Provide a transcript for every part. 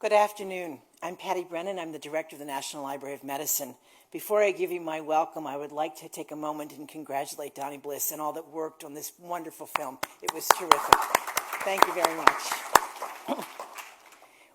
Good afternoon. I'm Patty Brennan. I'm the director of the National Library of Medicine. Before I give you my welcome, I would like to take a moment and congratulate Donnie Bliss and all that worked on this wonderful film. It was terrific. Thank you very much.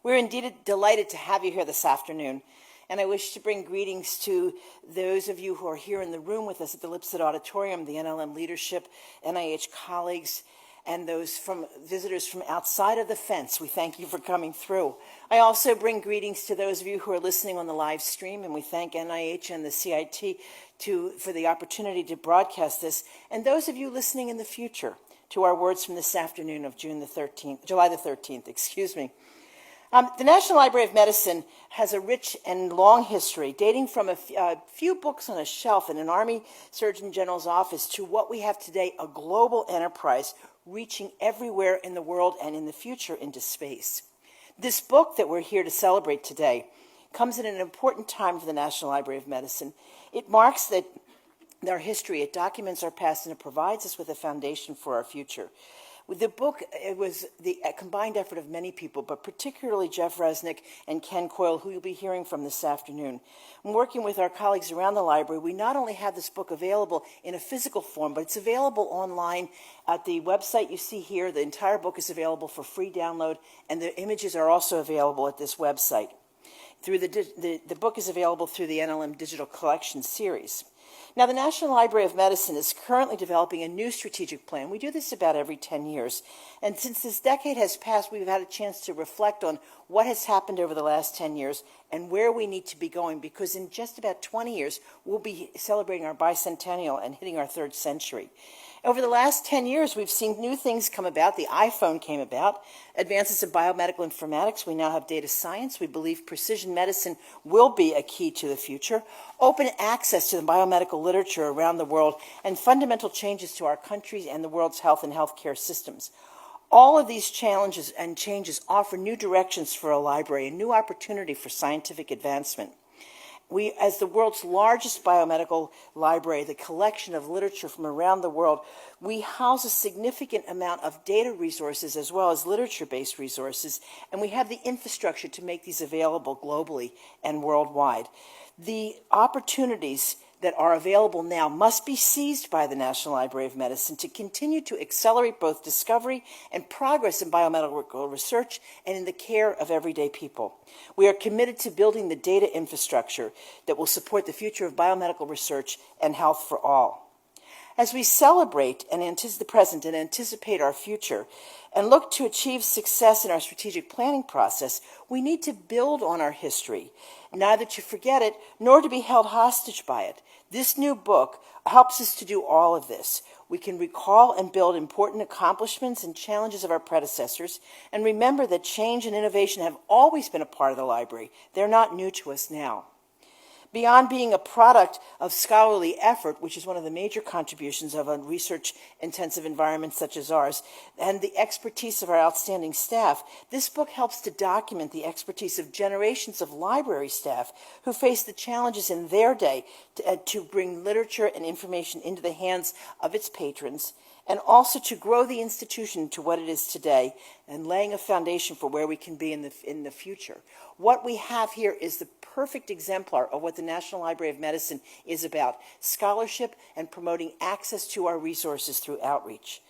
We're indeed delighted to have you here this afternoon, and I wish to bring greetings to those of you who are here in the room with us at the Lipset Auditorium, the NLM leadership, NIH colleagues, and those visitors from outside of the fence. We thank you for coming through. I also bring greetings to those of you who are listening on the live stream, and we thank NIH and the CIT for the opportunity to broadcast this, and those of you listening in the future to our words from this afternoon of July the 13th, excuse me. The National Library of Medicine has a rich and long history, dating from a few books on a shelf in an Army Surgeon General's office to what we have today, a global enterprise reaching everywhere in the world and in the future into space. This book that we're here to celebrate today comes at an important time for the National Library of Medicine. It marks our history, it documents our past, and it provides us with a foundation for our future. With the book, it was the combined effort of many people, but particularly Jeff Reznick and Ken Koyle, who you'll be hearing from this afternoon. And working with our colleagues around the library, we not only have this book available in a physical form, but it's available online at the website you see here. The entire book is available for free download, and the images are also available at this website. The book is available through the NLM Digital Collections series. Now, the National Library of Medicine is currently developing a new strategic plan. We do this about every 10 years. And since this decade has passed, we've had a chance to reflect on what has happened over the last 10 years and where we need to be going, because in just about 20 years, we'll be celebrating our bicentennial and hitting our third century. Over the last 10 years, we've seen new things come about. The iPhone came about, advances in biomedical informatics. We now have data science. We believe precision medicine will be a key to the future. Open access to the biomedical literature around the world, and fundamental changes to our country's and the world's health and healthcare systems. All of these challenges and changes offer new directions for a library, a new opportunity for scientific advancement. We, as the world's largest biomedical library, the collection of literature from around the world, we house a significant amount of data resources as well as literature-based resources, and we have the infrastructure to make these available globally and worldwide. The opportunities that are available now must be seized by the National Library of Medicine to continue to accelerate both discovery and progress in biomedical research and in the care of everyday people. We are committed to building the data infrastructure that will support the future of biomedical research and health for all. As we celebrate the present and anticipate our future and look to achieve success in our strategic planning process, we need to build on our history, neither to forget it nor to be held hostage by it. This new book helps us to do all of this. We can recall and build important accomplishments and challenges of our predecessors and remember that change and innovation have always been a part of the library. They're not new to us now. Beyond being a product of scholarly effort, which is one of the major contributions of a research-intensive environment such as ours, and the expertise of our outstanding staff, this book helps to document the expertise of generations of library staff who face the challenges in their day to bring literature and information into the hands of its patrons, and also to grow the institution to what it is today and laying a foundation for where we can be in the future. What we have here is the perfect exemplar of what the National Library of Medicine is about: scholarship and promoting access to our resources through outreach.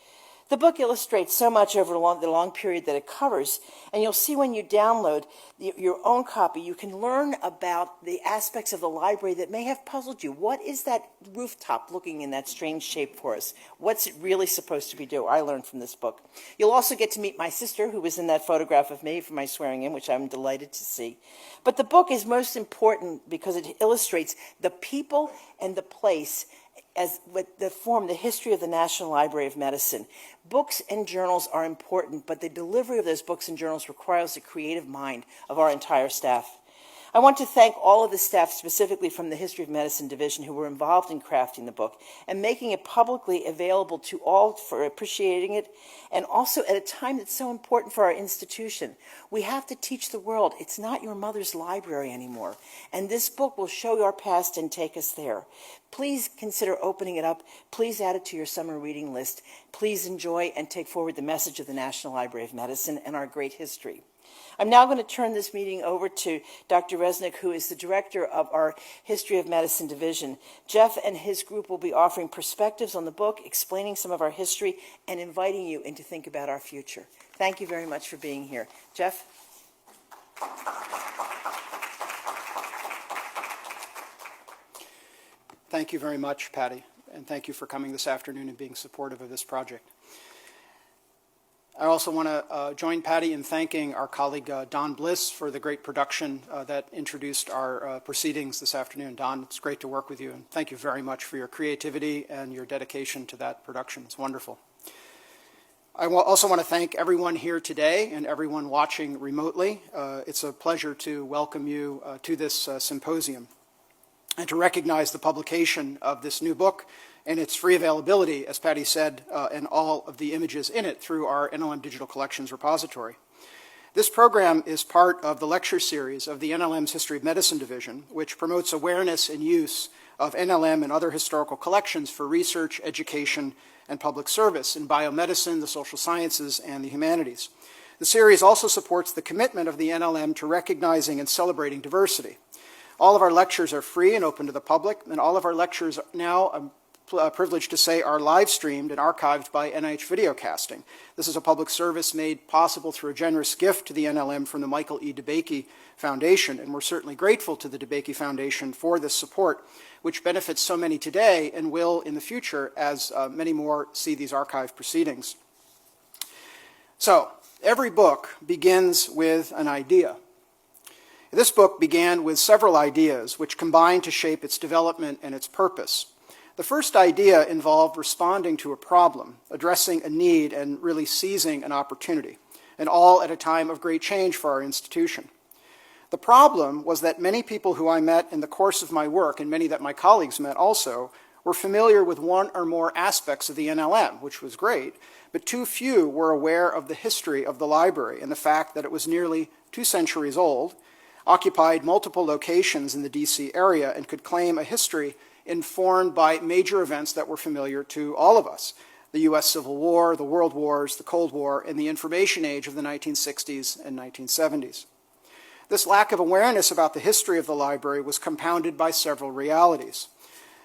The book illustrates so much over the long period that it covers, and you'll see when you download your own copy, you can learn about the aspects of the library that may have puzzled you. What is that rooftop looking in that strange shape for us? What's it really supposed to be doing? I learned from this book. You'll also get to meet my sister, who was in that photograph of me for my swearing in, which I'm delighted to see. But the book is most important because it illustrates the people and the place as that form the history of the National Library of Medicine. Books and journals are important, but the delivery of those books and journals requires the creative mind of our entire staff. I want to thank all of the staff, specifically from the History of Medicine Division, who were involved in crafting the book and making it publicly available to all for appreciating it, and also at a time that's so important for our institution. We have to teach the world it's not your mother's library anymore, and this book will show our past and take us there. Please consider opening it up. Please add it to your summer reading list. Please enjoy and take forward the message of the National Library of Medicine and our great history. I'm now going to turn this meeting over to Dr. Reznick, who is the director of our History of Medicine Division. Jeff and his group will be offering perspectives on the book, explaining some of our history, and inviting you in to think about our future. Thank you very much for being here. Jeff? Thank you very much, Patty, and thank you for coming this afternoon and being supportive of this project. I also want to join Patty in thanking our colleague Don Bliss for the great production that introduced our proceedings this afternoon. Don, it's great to work with you, and thank you very much for your creativity and your dedication to that production. It's wonderful. I also want to thank everyone here today and everyone watching remotely. It's a pleasure to welcome you to this symposium and to recognize the publication of this new book and its free availability, as Patty said, and all of the images in it through our NLM Digital Collections repository. This program is part of the lecture series of the NLM's History of Medicine Division, which promotes awareness and use of NLM and other historical collections for research, education, and public service in biomedicine, the social sciences, and the humanities. The series also supports the commitment of the NLM to recognizing and celebrating diversity. All of our lectures are free and open to the public, and all of our lectures now, I'm privileged to say, are live streamed and archived by NIH Videocasting. This is a public service made possible through a generous gift to the NLM from the Michael E. DeBakey Foundation, and we're certainly grateful to the DeBakey Foundation for this support, which benefits so many today and will in the future as many more see these archive proceedings. So, every book begins with an idea. This book began with several ideas which combined to shape its development and its purpose. The first idea involved responding to a problem, addressing a need, and really seizing an opportunity, and all at a time of great change for our institution. The problem was that many people who I met in the course of my work, and many that my colleagues met also, were familiar with one or more aspects of the NLM, which was great, but too few were aware of the history of the library and the fact that it was nearly 2 centuries old, occupied multiple locations in the DC area, and could claim a history informed by major events that were familiar to all of us: the U.S. Civil War, the World Wars, the Cold War, and the information age of the 1960s and 1970s. This lack of awareness about the history of the library was compounded by several realities.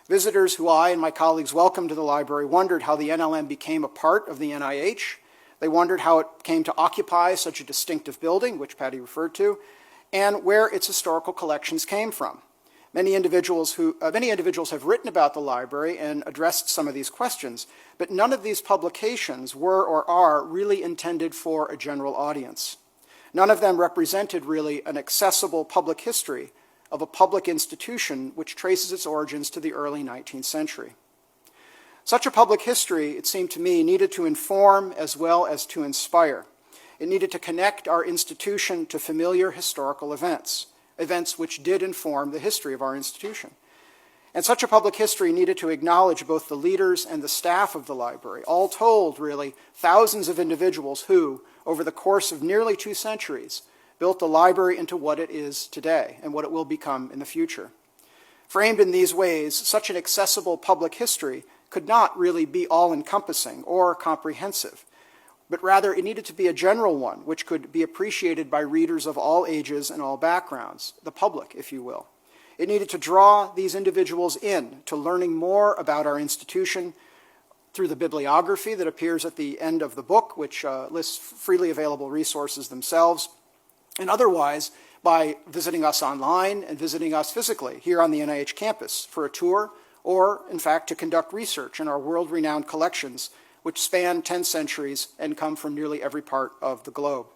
Visitors who I and my colleagues welcomed to the library wondered how the NLM became a part of the NIH. They wondered how it came to occupy such a distinctive building, which Patty referred to, and where its historical collections came from. Many individuals have written about the library and addressed some of these questions, but none of these publications were or are really intended for a general audience. None of them represented really an accessible public history of a public institution which traces its origins to the early 19th century. Such a public history, it seemed to me, needed to inform as well as to inspire. It needed to connect our institution to familiar historical events which did inform the history of our institution. And such a public history needed to acknowledge both the leaders and the staff of the library, all told, really, thousands of individuals who, over the course of nearly 2 centuries, built the library into what it is today and what it will become in the future. Framed in these ways, such an accessible public history could not really be all-encompassing or comprehensive, but rather it needed to be a general one which could be appreciated by readers of all ages and all backgrounds, the public, if you will. It needed to draw these individuals in to learning more about our institution through the bibliography that appears at the end of the book, which lists freely available resources themselves, and otherwise by visiting us online and visiting us physically here on the NIH campus for a tour, or, in fact, to conduct research in our world-renowned collections, which span 10 centuries and come from nearly every part of the globe.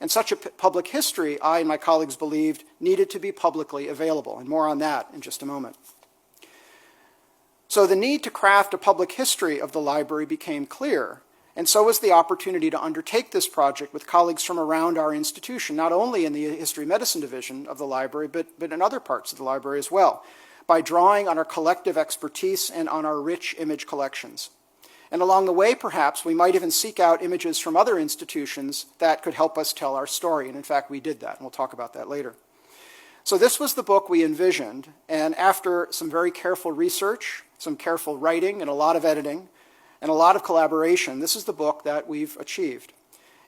And such a public history, I and my colleagues believed, needed to be publicly available, and more on that in just a moment. So the need to craft a public history of the library became clear, and so was the opportunity to undertake this project with colleagues from around our institution, not only in the History Medicine Division of the library, but in other parts of the library as well, by drawing on our collective expertise and on our rich image collections. And along the way, perhaps, we might even seek out images from other institutions that could help us tell our story. And in fact, we did that, and we'll talk about that later. So this was the book we envisioned, and after some very careful research, some careful writing, and a lot of editing, and a lot of collaboration, this is the book that we've achieved.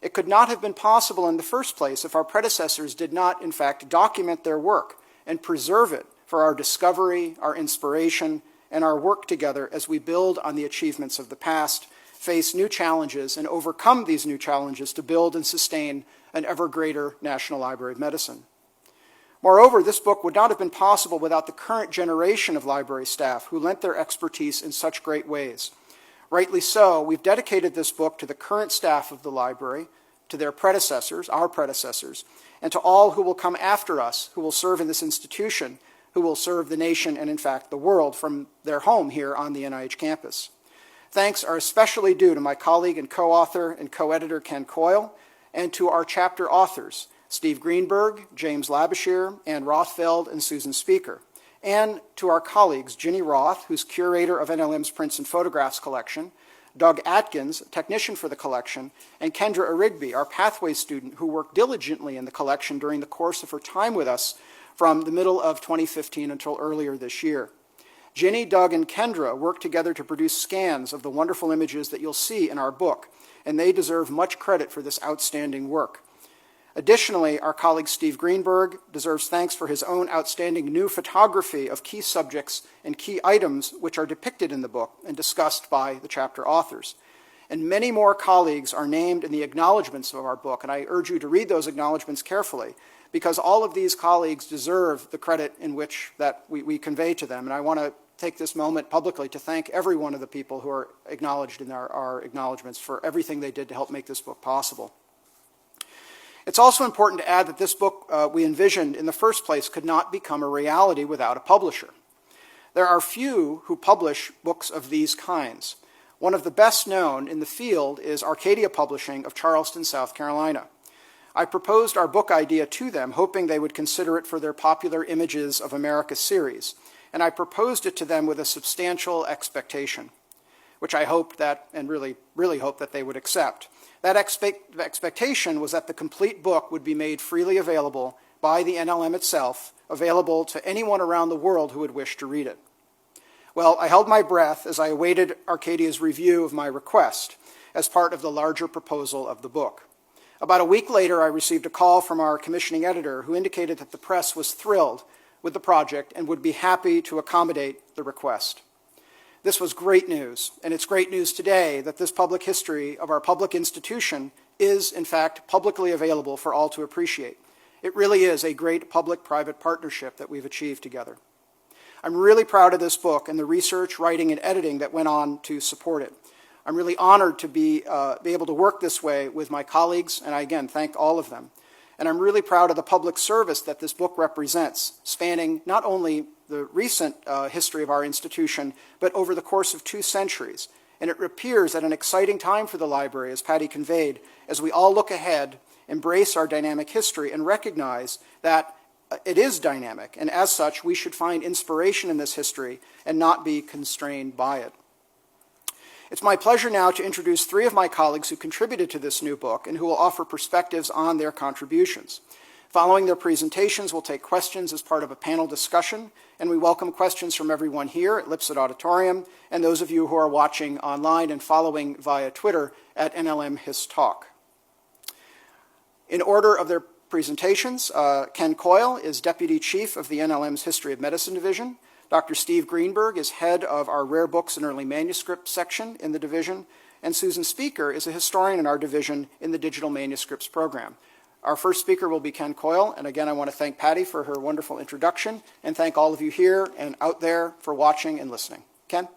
It could not have been possible in the first place if our predecessors did not, in fact, document their work and preserve it for our discovery, our inspiration, and our work together as we build on the achievements of the past, face new challenges, and overcome these new challenges to build and sustain an ever greater National Library of Medicine. Moreover, this book would not have been possible without the current generation of library staff who lent their expertise in such great ways. Rightly so, we've dedicated this book to the current staff of the library, to their predecessors, our predecessors, and to all who will come after us, who will serve in this institution, who will serve the nation and, in fact, the world from their home here on the NIH campus. Thanks are especially due to my colleague and co-author and co-editor Ken Koyle, and to our chapter authors, Steve Greenberg, James Labashir, Ann Rothfeld, and Susan Speaker, and to our colleagues, Ginny Roth, who's curator of NLM's Prints and Photographs collection, Doug Atkins, technician for the collection, and Kendra Arigby, our Pathways student who worked diligently in the collection during the course of her time with us from the middle of 2015 until earlier this year. Ginny, Doug, and Kendra worked together to produce scans of the wonderful images that you'll see in our book, and they deserve much credit for this outstanding work. Additionally, our colleague Steve Greenberg deserves thanks for his own outstanding new photography of key subjects and key items which are depicted in the book and discussed by the chapter authors. And many more colleagues are named in the acknowledgments of our book, and I urge you to read those acknowledgments carefully, because all of these colleagues deserve the credit in which that we convey to them. And I want to take this moment publicly to thank every one of the people who are acknowledged in our acknowledgments for everything they did to help make this book possible. It's also important to add that this book we envisioned in the first place could not become a reality without a publisher. There are few who publish books of these kinds. One of the best known in the field is Arcadia Publishing of Charleston, South Carolina. I proposed our book idea to them, hoping they would consider it for their Popular Images of America series, and I proposed it to them with a substantial expectation, which I hoped that, and really hoped that they would accept. That expectation was that the complete book would be made freely available by the NLM itself, available to anyone around the world who would wish to read it. Well, I held my breath as I awaited Arcadia's review of my request as part of the larger proposal of the book. About a week later, I received a call from our commissioning editor who indicated that the press was thrilled with the project and would be happy to accommodate the request. This was great news, and it's great news today that this public history of our public institution is, in fact, publicly available for all to appreciate. It really is a great public-private partnership that we've achieved together. I'm really proud of this book and the research, writing, and editing that went on to support it. I'm really honored to be able to work this way with my colleagues, and I again thank all of them. And I'm really proud of the public service that this book represents, spanning not only the recent history of our institution, but over the course of 2 centuries. And it appears at an exciting time for the library, as Patty conveyed, as we all look ahead, embrace our dynamic history, and recognize that it is dynamic, and as such, we should find inspiration in this history and not be constrained by it. It's my pleasure now to introduce 3 of my colleagues who contributed to this new book and who will offer perspectives on their contributions. Following their presentations, we'll take questions as part of a panel discussion, and we welcome questions from everyone here at Lipset Auditorium and those of you who are watching online and following via Twitter at NLM His Talk. In order of their presentations, Ken Koyle is Deputy Chief of the NLM's History of Medicine Division. Dr. Steve Greenberg is head of our Rare Books and Early Manuscripts section in the division, and Susan Speaker is a historian in our division in the Digital Manuscripts program. Our first speaker will be Ken Koyle, and again I want to thank Patty for her wonderful introduction, and thank all of you here and out there for watching and listening. Ken?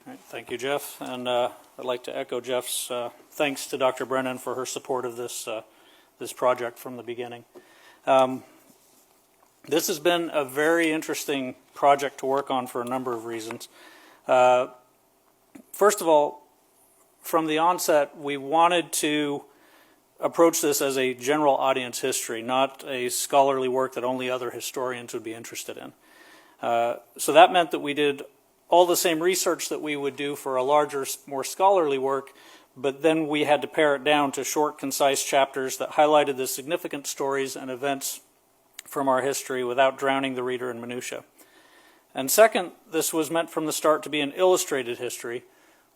All right, thank you, Jeff, and I'd like to echo Jeff's thanks to Dr. Brennan for her support of this project from the beginning. This has been a very interesting project to work on for a number of reasons. First of all, from the onset, we wanted to approach this as a general audience history, not a scholarly work that only other historians would be interested in. So that meant that we did all the same research that we would do for a larger, more scholarly work, but then we had to pare it down to short, concise chapters that highlighted the significant stories and events from our history without drowning the reader in minutia. And second, this was meant from the start to be an illustrated history,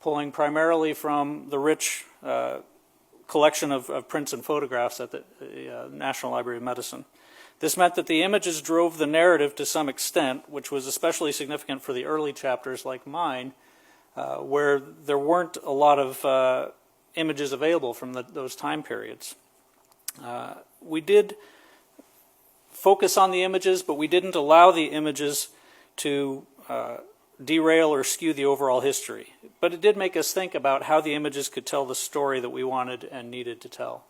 pulling primarily from the rich collection of prints and photographs at the National Library of Medicine. This meant that the images drove the narrative to some extent, which was especially significant for the early chapters like mine, where there weren't a lot of images available from those time periods. We did focus on the images, but we didn't allow the images to derail or skew the overall history. But it did make us think about how the images could tell the story that we wanted and needed to tell.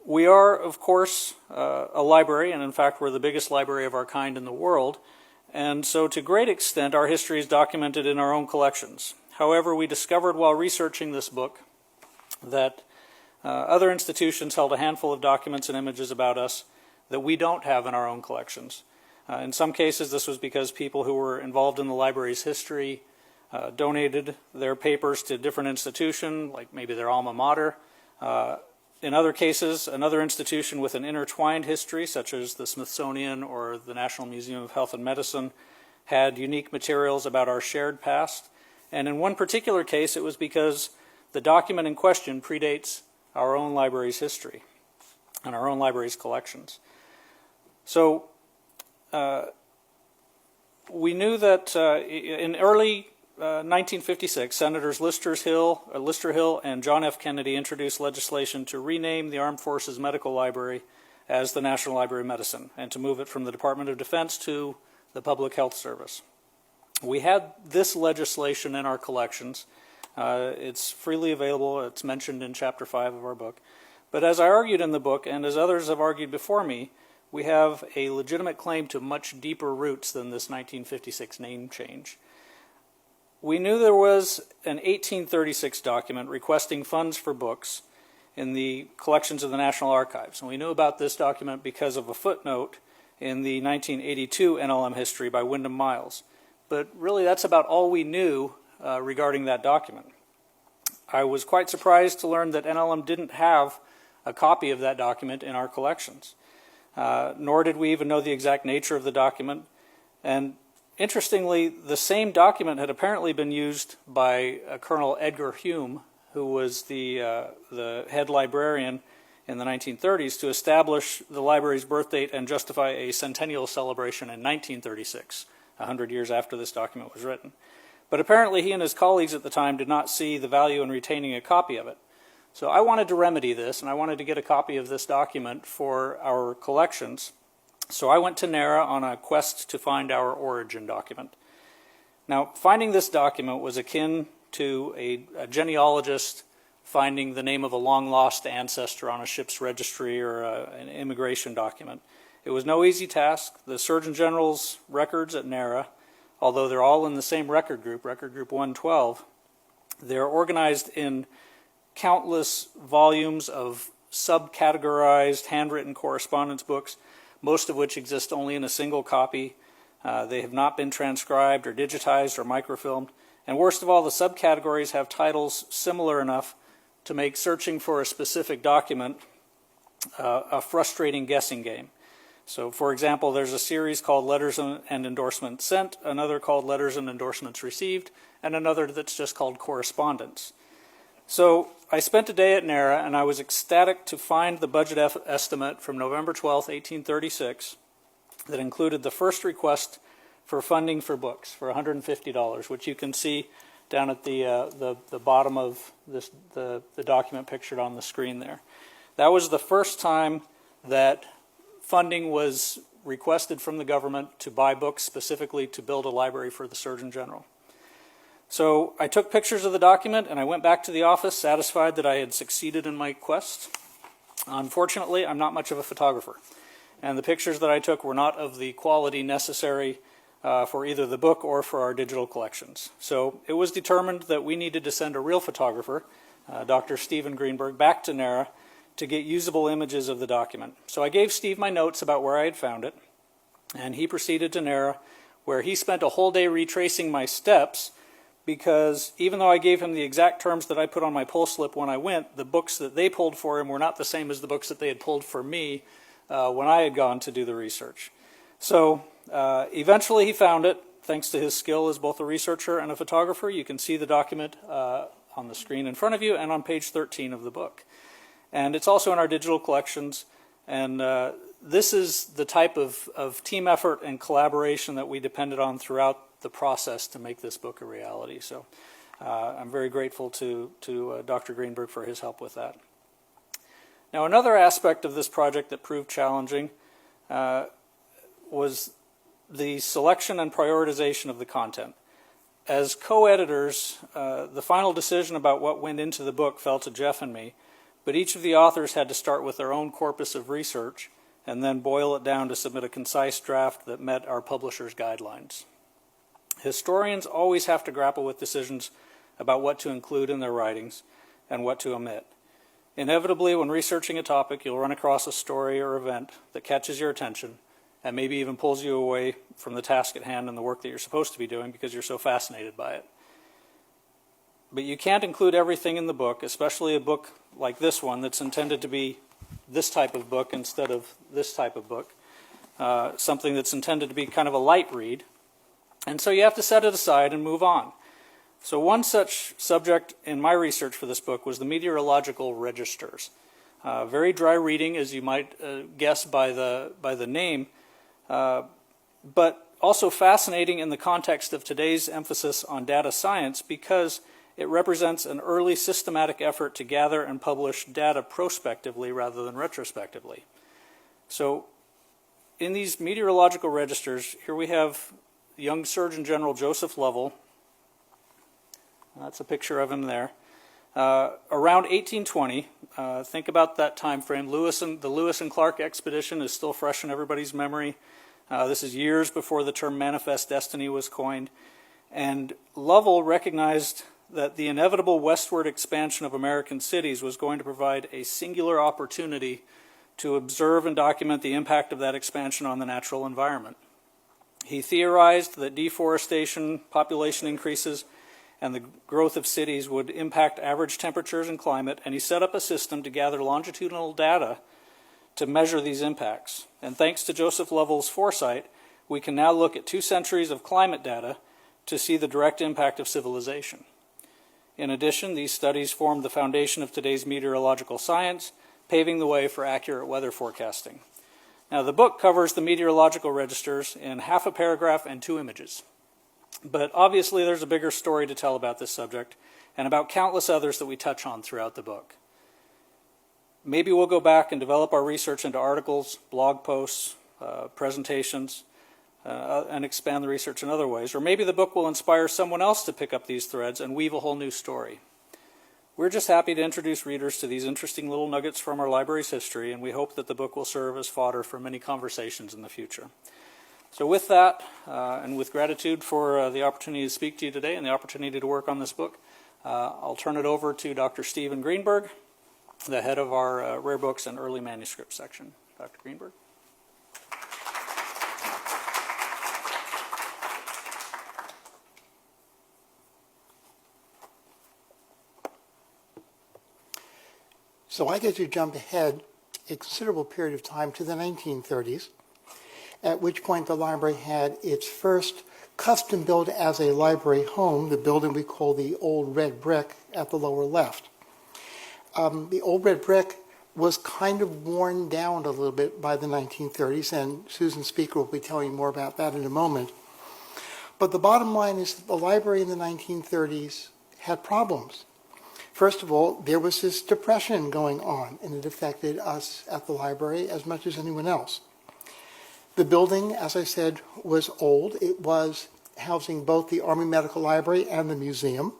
We are, of course, a library, and in fact we're the biggest library of our kind in the world, and so to a great extent our history is documented in our own collections. However, we discovered while researching this book that other institutions held a handful of documents and images about us that we don't have in our own collections. In some cases this was because people who were involved in the library's history donated their papers to a different institution, like maybe their alma mater. In other cases, another institution with an intertwined history, such as the Smithsonian or the National Museum of Health and Medicine, had unique materials about our shared past. And in one particular case, it was because the document in question predates our own library's history and our own library's collections. So we knew that in early 1956, Senators Lister Hill and John F. Kennedy introduced legislation to rename the Armed Forces Medical Library as the National Library of Medicine and to move it from the Department of Defense to the Public Health Service. We had this legislation in our collections. It's freely available. It's mentioned in Chapter 5 of our book. But as I argued in the book, and as others have argued before me, we have a legitimate claim to much deeper roots than this 1956 name change. We knew there was an 1836 document requesting funds for books in the collections of the National Archives. And we knew about this document because of a footnote in the 1982 NLM history by Wyndham Miles. But really that's about all we knew regarding that document. I was quite surprised to learn that NLM didn't have a copy of that document in our collections. Nor did we even know the exact nature of the document. And interestingly, the same document had apparently been used by Colonel Edgar Hume, who was the head librarian in the 1930s, to establish the library's birth date and justify a centennial celebration in 1936, 100 years after this document was written. But apparently he and his colleagues at the time did not see the value in retaining a copy of it. So I wanted to remedy this, and I wanted to get a copy of this document for our collections. So I went to NARA on a quest to find our origin document. Now, finding this document was akin to a genealogist finding the name of a long-lost ancestor on a ship's registry or an immigration document. It was no easy task. The Surgeon General's records at NARA, although they're all in the same record group 112, they're organized in countless volumes of subcategorized handwritten correspondence books, most of which exist only in a single copy. They have not been transcribed or digitized or microfilmed. And worst of all, the subcategories have titles similar enough to make searching for a specific document a frustrating guessing game. So, for example, there's a series called Letters and Endorsements Sent, another called Letters and Endorsements Received, and another that's just called Correspondence. So I spent a day at NARA, and I was ecstatic to find the budget estimate from November 12, 1836, that included the first request for funding for books for $150, which you can see down at the bottom of the document pictured on the screen there. That was the first time that funding was requested from the government to buy books specifically to build a library for the Surgeon General. So I took pictures of the document and I went back to the office satisfied that I had succeeded in my quest. Unfortunately, I'm not much of a photographer, and the pictures that I took were not of the quality necessary for either the book or for our digital collections. So it was determined that we needed to send a real photographer, Dr. Stephen Greenberg, back to NARA to get usable images of the document. So I gave Steve my notes about where I had found it, and he proceeded to NARA, where he spent a whole day retracing my steps, because even though I gave him the exact terms that I put on my pull slip when I went, the books that they pulled for him were not the same as the books that they had pulled for me when I had gone to do the research. So eventually he found it, thanks to his skill as both a researcher and a photographer. You can see the document on the screen in front of you and on page 13 of the book. And it's also in our digital collections, and this is the type of team effort and collaboration that we depended on throughout the process to make this book a reality. So I'm very grateful to Dr. Greenberg for his help with that. Now, another aspect of this project that proved challenging was the selection and prioritization of the content. As co-editors, the final decision about what went into the book fell to Jeff and me, but each of the authors had to start with their own corpus of research and then boil it down to submit a concise draft that met our publisher's guidelines. Historians always have to grapple with decisions about what to include in their writings and what to omit. Inevitably, when researching a topic, you'll run across a story or event that catches your attention and maybe even pulls you away from the task at hand and the work that you're supposed to be doing because you're so fascinated by it. But you can't include everything in the book, especially a book like this one that's intended to be this type of book instead of this type of book, something that's intended to be kind of a light read. And so you have to set it aside and move on. So one such subject in my research for this book was the meteorological registers. Very dry reading, as you might guess by the name, but also fascinating in the context of today's emphasis on data science, because it represents an early systematic effort to gather and publish data prospectively rather than retrospectively. So in these meteorological registers, here we have young Surgeon General Joseph Lovell. That's a picture of him there. Around 1820, think about that time frame. The Lewis and Clark expedition is still fresh in everybody's memory. This is years before the term manifest destiny was coined. And Lovell recognized that the inevitable westward expansion of American cities was going to provide a singular opportunity to observe and document the impact of that expansion on the natural environment. He theorized that deforestation, population increases, and the growth of cities would impact average temperatures and climate, and he set up a system to gather longitudinal data to measure these impacts. And thanks to Joseph Lovell's foresight, we can now look at 2 centuries of climate data to see the direct impact of civilization. In addition, these studies formed the foundation of today's meteorological science, paving the way for accurate weather forecasting. Now, the book covers the meteorological registers in half a paragraph and 2 images. But obviously, there's a bigger story to tell about this subject and about countless others that we touch on throughout the book. Maybe we'll go back and develop our research into articles, blog posts, presentations, and expand the research in other ways. Or maybe the book will inspire someone else to pick up these threads and weave a whole new story. We're just happy to introduce readers to these interesting little nuggets from our library's history, and we hope that the book will serve as fodder for many conversations in the future. So with that, and with gratitude for the opportunity to speak to you today and the opportunity to work on this book, I'll turn it over to Dr. Stephen Greenberg, the head of our Rare Books and Early Manuscripts section. Dr. Greenberg. So I get to jump ahead a considerable period of time to the 1930s, at which point the library had its first custom-built as a library home, the building we call the Old Red Brick at the lower left. The Old Red Brick was kind of worn down a little bit by the 1930s, and Susan Speaker will be telling you more about that in a moment. But the bottom line is that the library in the 1930s had problems. First of all, there was this depression going on, and it affected us at the library as much as anyone else. The building, as I said, was old. It was housing both the Army Medical Library and the museum.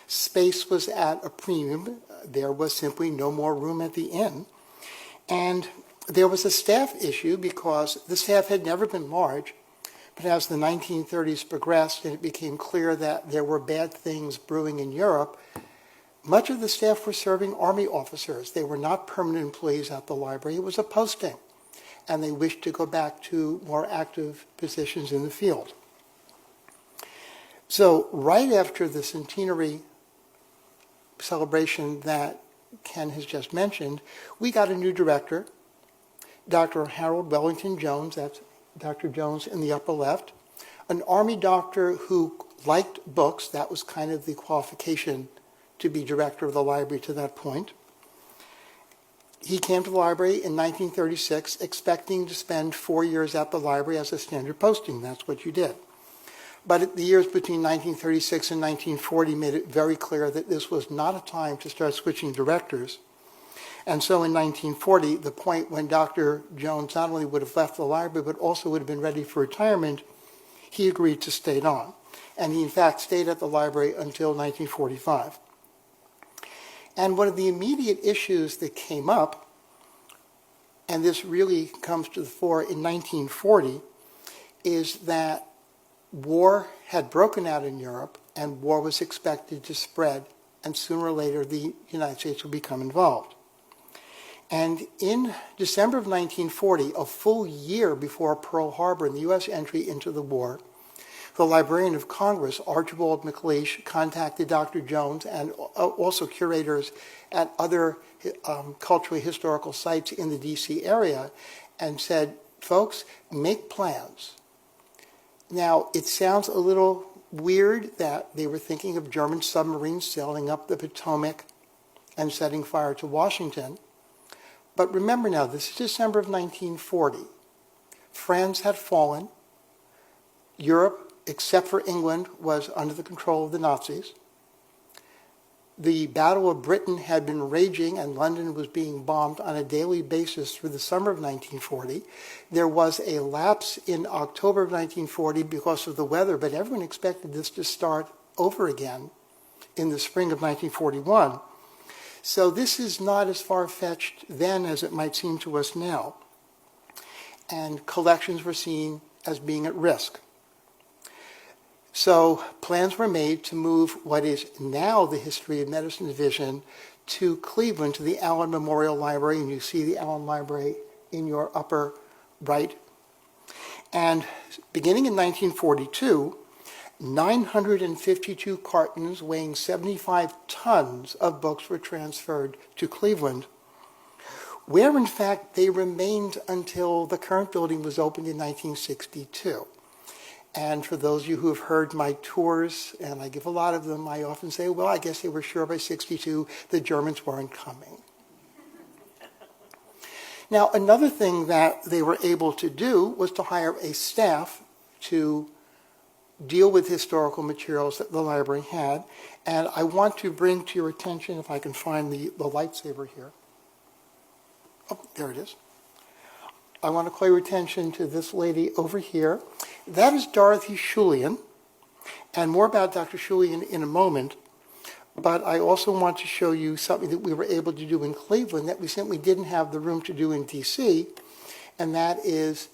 Space was at a premium. There was simply no more room at the inn. And there was a staff issue because the staff had never been large, but as the 1930s progressed and it became clear that there were bad things brewing in Europe, much of the staff were serving Army officers. They were not permanent employees at the library. It was a posting, and they wished to go back to more active positions in the field. So right after the centenary celebration that Ken has just mentioned, we got a new director, Dr. Harold Wellington Jones, that's Dr. Jones in the upper left, an Army doctor who liked books. That was kind of the qualification to be director of the library to that point. He came to the library in 1936 expecting to spend 4 years at the library as a standard posting. That's what you did. But the years between 1936 and 1940 made it very clear that this was not a time to start switching directors. And so in 1940, the point when Dr. Jones not only would have left the library, but also would have been ready for retirement, he agreed to stay on. And he, in fact, stayed at the library until 1945. And one of the immediate issues that came up, and this really comes to the fore in 1940, is that war had broken out in Europe, and war was expected to spread, and sooner or later the United States would become involved. And in December of 1940, a full year before Pearl Harbor and the U.S. entry into the war, the Librarian of Congress, Archibald MacLeish, contacted Dr. Jones and also curators at other culturally historical sites in the D.C. area and said, folks, make plans. Now, it sounds a little weird that they were thinking of German submarines sailing up the Potomac and setting fire to Washington. But remember now, this is December of 1940. France had fallen. Europe, except for England, was under the control of the Nazis. The Battle of Britain had been raging, and London was being bombed on a daily basis through the summer of 1940. There was a lapse in October of 1940 because of the weather, but everyone expected this to start over again in the spring of 1941. So this is not as far-fetched then as it might seem to us now. And collections were seen as being at risk. So plans were made to move what is now the History of Medicine Division to Cleveland, to the Allen Memorial Library, and you see the Allen Library in your upper right. And beginning in 1942, 952 cartons weighing 75 tons of books were transferred to Cleveland, where in fact they remained until the current building was opened in 1962. And for those of you who have heard my tours, and I give a lot of them, I often say, well, I guess they were sure by 62 the Germans weren't coming. Now, another thing that they were able to do was to hire a staff to deal with historical materials that the library had. And I want to bring to your attention, if I can find the lightsaber here. Oh, there it is. I want to call your attention to this lady over here. That is Dorothy Shulian, and more about Dr. Shulian in a moment. But I also want to show you something that we were able to do in Cleveland that we simply didn't have the room to do in DC, and that is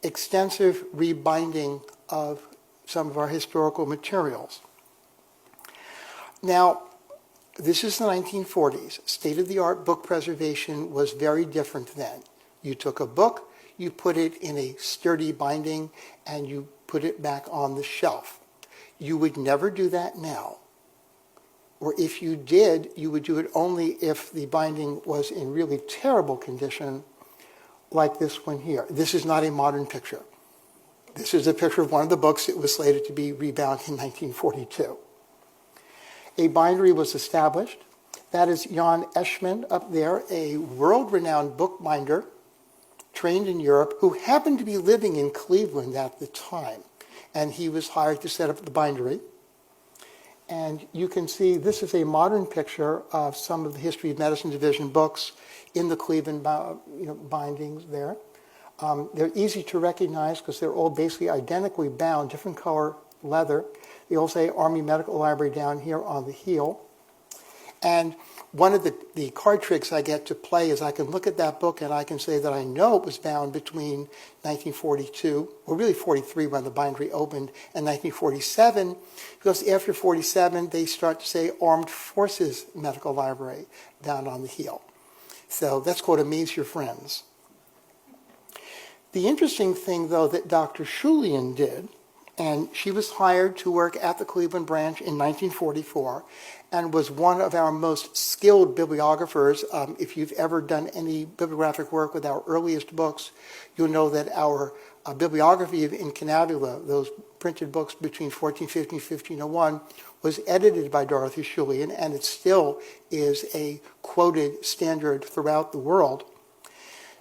extensive rebinding of some of our historical materials. Now, this is the 1940s. State-of-the-art book preservation was very different then. You took a book, you put it in a sturdy binding, and you put it back on the shelf. You would never do that now. Or if you did, you would do it only if the binding was in really terrible condition, like this one here. This is not a modern picture. This is a picture of one of the books that was slated to be rebound in 1942. A bindery was established. That is Jan Eschmann up there, a world-renowned bookbinder trained in Europe who happened to be living in Cleveland at the time. And he was hired to set up the bindery. And you can see this is a modern picture of some of the History of Medicine Division books in the Cleveland bindings there. They're easy to recognize because they're all basically identically bound, different color leather. They all say Army Medical Library down here on the heel. And one of the card tricks I get to play is I can look at that book and I can say that I know it was bound between 1942, or really 43 when the bindery opened, and 1947, because after 47 they start to say Armed Forces Medical Library down on the heel. So that's called Amaze Your Friends. The interesting thing, though, that Dr. Shulian did, and she was hired to work at the Cleveland branch in 1944 and was one of our most skilled bibliographers. If you've ever done any bibliographic work with our earliest books, you'll know that our bibliography of Incunabula, those printed books between 1450 and 1501, was edited by Dorothy Shulian, and it still is a quoted standard throughout the world.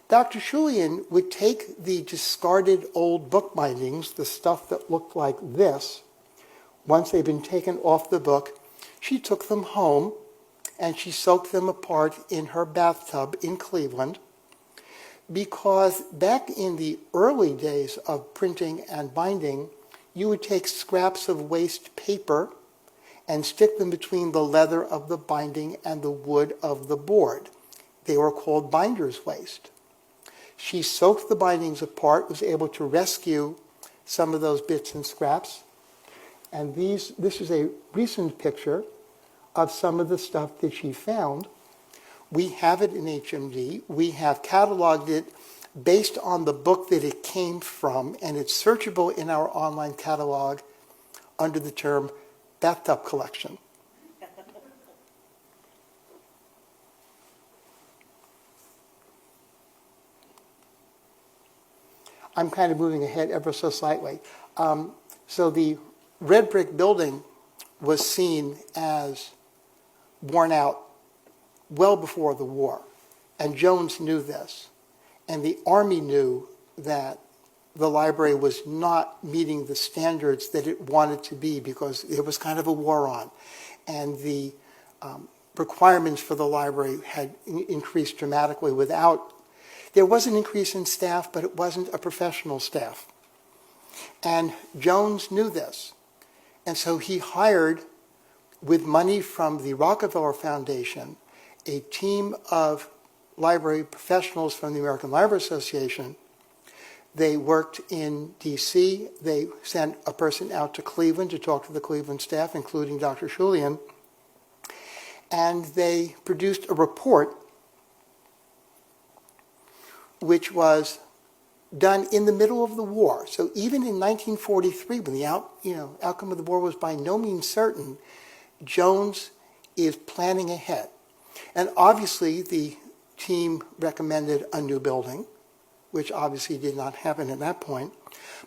Dr. Shulian would take the discarded old book bindings, the stuff that looked like this, once they'd been taken off the book, she took them home and she soaked them apart in her bathtub in Cleveland, because back in the early days of printing and binding, you would take scraps of waste paper and stick them between the leather of the binding and the wood of the board. They were called binder's waste. She soaked the bindings apart, was able to rescue some of those bits and scraps. And this is a recent picture of some of the stuff that she found. We have it in HMD. We have cataloged it based on the book that it came from, and it's searchable in our online catalog under the term bathtub collection. I'm kind of moving ahead ever so slightly. So the red brick building was seen as worn out well before the war. And Jones knew this. And the Army knew that the library was not meeting the standards that it wanted to be because it was kind of a war on. And the requirements for the library had increased dramatically without. There was an increase in staff, but it wasn't a professional staff. And Jones knew this. And so he hired, with money from the Rockefeller Foundation, a team of library professionals from the American Library Association. They worked in D.C. They sent a person out to Cleveland to talk to the Cleveland staff, including Dr. Shulian. And they produced a report which was done in the middle of the war. So even in 1943, when the outcome of the war was by no means certain, Jones is planning ahead. And obviously the team recommended a new building, which obviously did not happen at that point.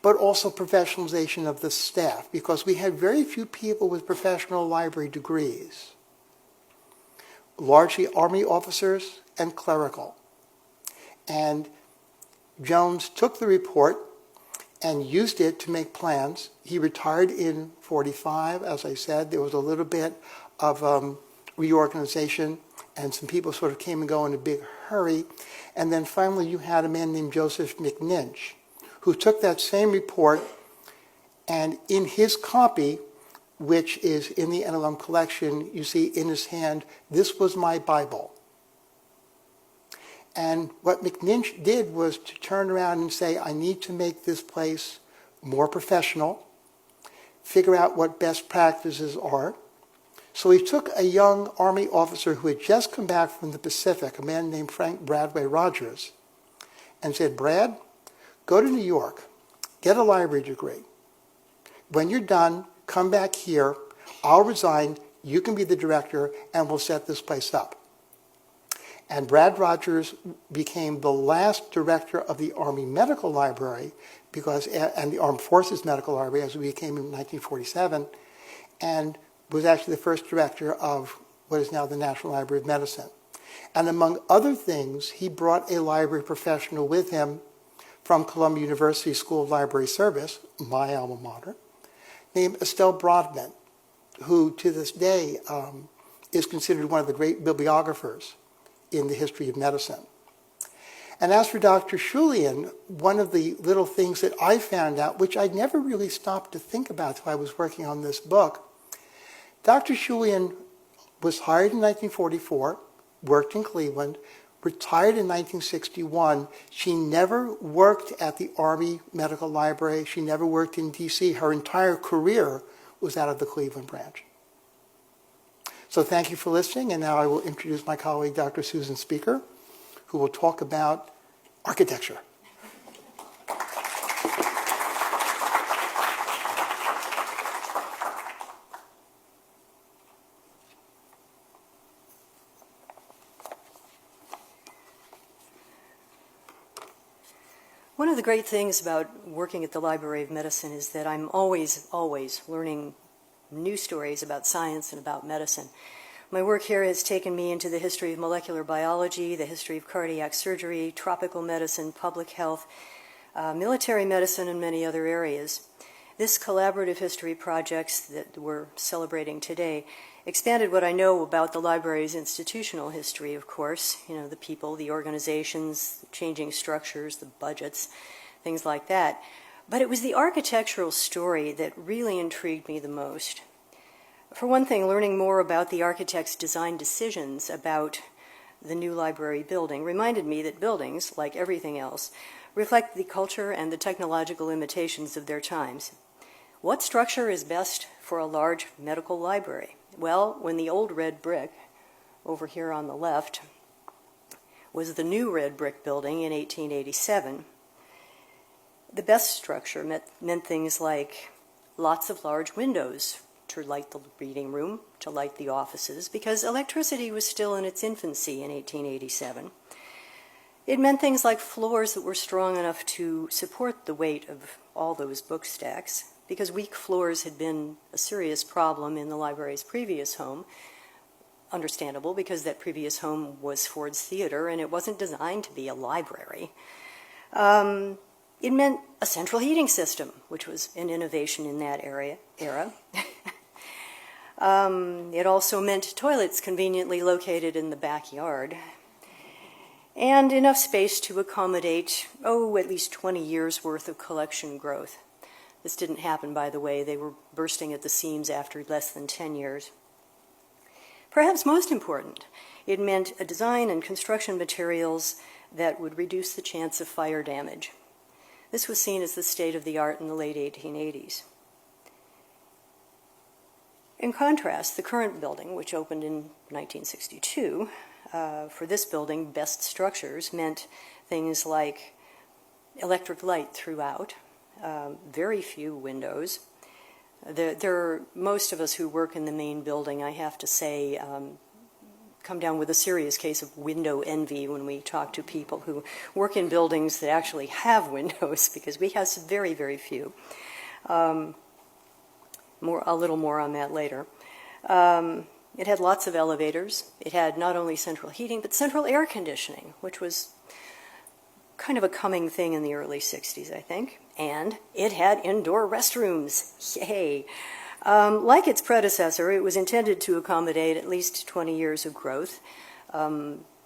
but also professionalization of the staff, because we had very few people with professional library degrees, largely Army officers and clerical. And Jones took the report and used it to make plans. He retired in 45. As I said, there was a little bit of reorganization, and some people sort of came and go in a big hurry. And then finally you had a man named Joseph McNinch, who took that same report, and in his copy, which is in the NLM collection, you see in his hand, "This was my Bible." And what McNinch did was to turn around and say, I need to make this place more professional, figure out what best practices are. So he took a young Army officer who had just come back from the Pacific, a man named Frank Bradway Rogers, and said, "Brad, go to New York, get a library degree. When you're done, come back here, I'll resign, you can be the director, and we'll set this place up." And Brad Rogers became the last director of the Army Medical Library and the Armed Forces Medical Library, as we became in 1947, and was actually the first director of what is now the National Library of Medicine. And among other things, he brought a library professional with him from Columbia University School of Library Service, my alma mater, named Estelle Brodman, who to this day is considered one of the great bibliographers in the history of medicine. And as for Dr. Shulian, one of the little things that I found out, which I'd never really stopped to think about until I was working on this book, Dr. Shulian was hired in 1944, worked in Cleveland, retired in 1961. She never worked at the Army Medical Library. She never worked in D.C. Her entire career was out of the Cleveland branch. So thank you for listening, and now I will introduce my colleague, Dr. Susan Speaker, who will talk about architecture. One of the great things about working at the Library of Medicine is that I'm always learning new stories about science and about medicine. My work here has taken me into the history of molecular biology, the history of cardiac surgery, tropical medicine, public health, military medicine, and many other areas. This collaborative history projects that we're celebrating today expanded what I know about the library's institutional history, of course, the people, the organizations, the changing structures, the budgets, things like that. But it was the architectural story that really intrigued me the most. For one thing, learning more about the architect's design decisions about the new library building reminded me that buildings, like everything else, reflect the culture and the technological limitations of their times. What structure is best for a large medical library? Well, when the old red brick, over here on the left, was the new red brick building in 1887, the best structure meant things like lots of large windows to light the reading room, to light the offices, because electricity was still in its infancy in 1887. It meant things like floors that were strong enough to support the weight of all those book stacks, because weak floors had been a serious problem in the library's previous home. Understandable, because that previous home was Ford's Theater, and it wasn't designed to be a library. It meant a central heating system, which was an innovation in that era. It also meant toilets conveniently located in the backyard, and enough space to accommodate, at least 20 years' worth of collection growth. This didn't happen, by the way. They were bursting at the seams after less than 10 years. Perhaps most important, it meant a design and construction materials that would reduce the chance of fire damage. This was seen as the state of the art in the late 1880s. In contrast, the current building, which opened in 1962, for this building, best structures meant things like electric light throughout, very few windows. Most of us who work in the main building, I have to say, come down with a serious case of window envy when we talk to people who work in buildings that actually have windows, because we have very, very few. A little more on that later. It had lots of elevators. It had not only central heating, but central air conditioning, which was kind of a coming thing in the early 60s, I think. And it had indoor restrooms. Yay! Like its predecessor, it was intended to accommodate at least 20 years of growth.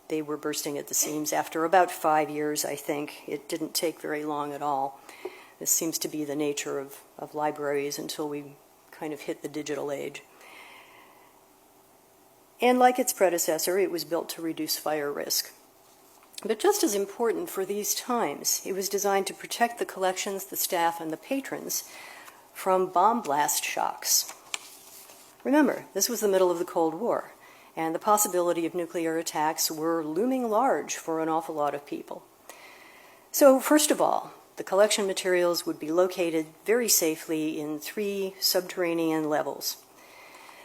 They were bursting at the seams after about 5 years, I think. It didn't take very long at all. This seems to be the nature of libraries until we kind of hit the digital age. And like its predecessor, it was built to reduce fire risk. But just as important for these times, it was designed to protect the collections, the staff, and the patrons from bomb blast shocks. Remember, this was the middle of the Cold War, and the possibility of nuclear attacks were looming large for an awful lot of people. So, first of all, the collection materials would be located very safely in 3 subterranean levels.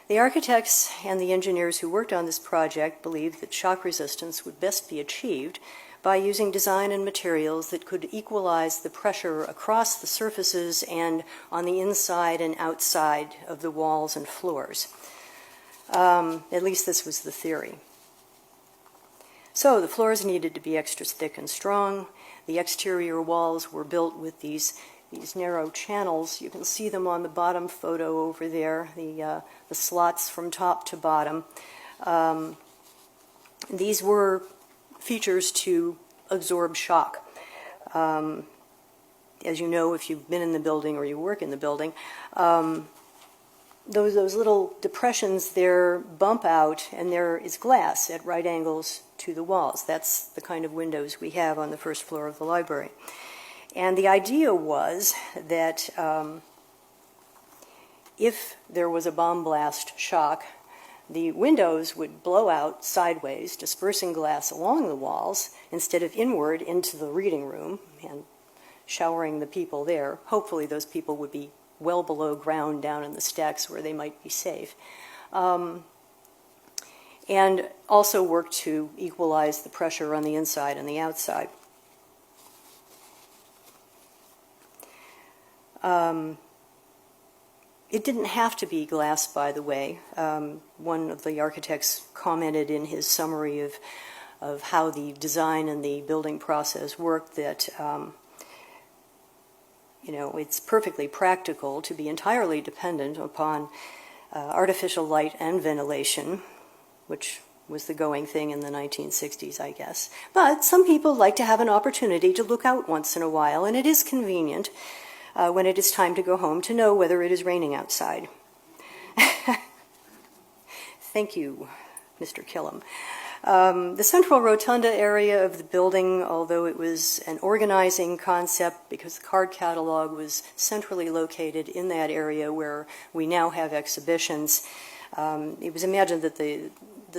The architects and the engineers who worked on this project believed that shock resistance would best be achieved by using design and materials that could equalize the pressure across the surfaces and on the inside and outside of the walls and floors. At least this was the theory. So the floors needed to be extra thick and strong. The exterior walls were built with these narrow channels. You can see them on the bottom photo over there, the slots from top to bottom. These were features to absorb shock. As you know, if you've been in the building or you work in the building, those little depressions there bump out, and there is glass at right angles to the walls. That's the kind of windows we have on the first floor of the library. And the idea was that if there was a bomb blast shock, the windows would blow out sideways, dispersing glass along the walls instead of inward into the reading room and showering the people there. Hopefully those people would be well below ground down in the stacks where they might be safe. And also work to equalize the pressure on the inside and the outside. It didn't have to be glass, by the way. One of the architects commented in his summary of how the design and the building process worked that it's perfectly practical to be entirely dependent upon artificial light and ventilation, which was the going thing in the 1960s, I guess. But some people like to have an opportunity to look out once in a while, and it is convenient when it is time to go home to know whether it is raining outside. Thank you, Mr. Killam. The central rotunda area of the building, although it was an organizing concept because the card catalog was centrally located in that area where we now have exhibitions, it was imagined that the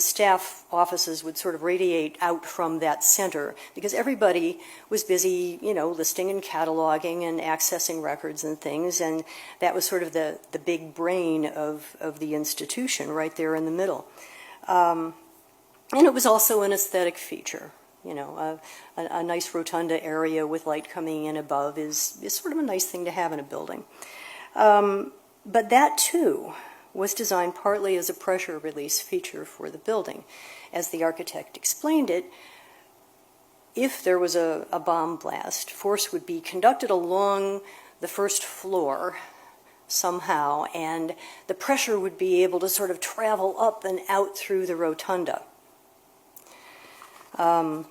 staff offices would sort of radiate out from that center because everybody was busy, listing and cataloging and accessing records and things, and that was sort of the big brain of the institution right there in the middle. And it was also an aesthetic feature. A nice rotunda area with light coming in above is sort of a nice thing to have in a building. But that, too, was designed partly as a pressure release feature for the building. As the architect explained it, if there was a bomb blast, force would be conducted along the first floor somehow, and the pressure would be able to sort of travel up and out through the rotunda. Kind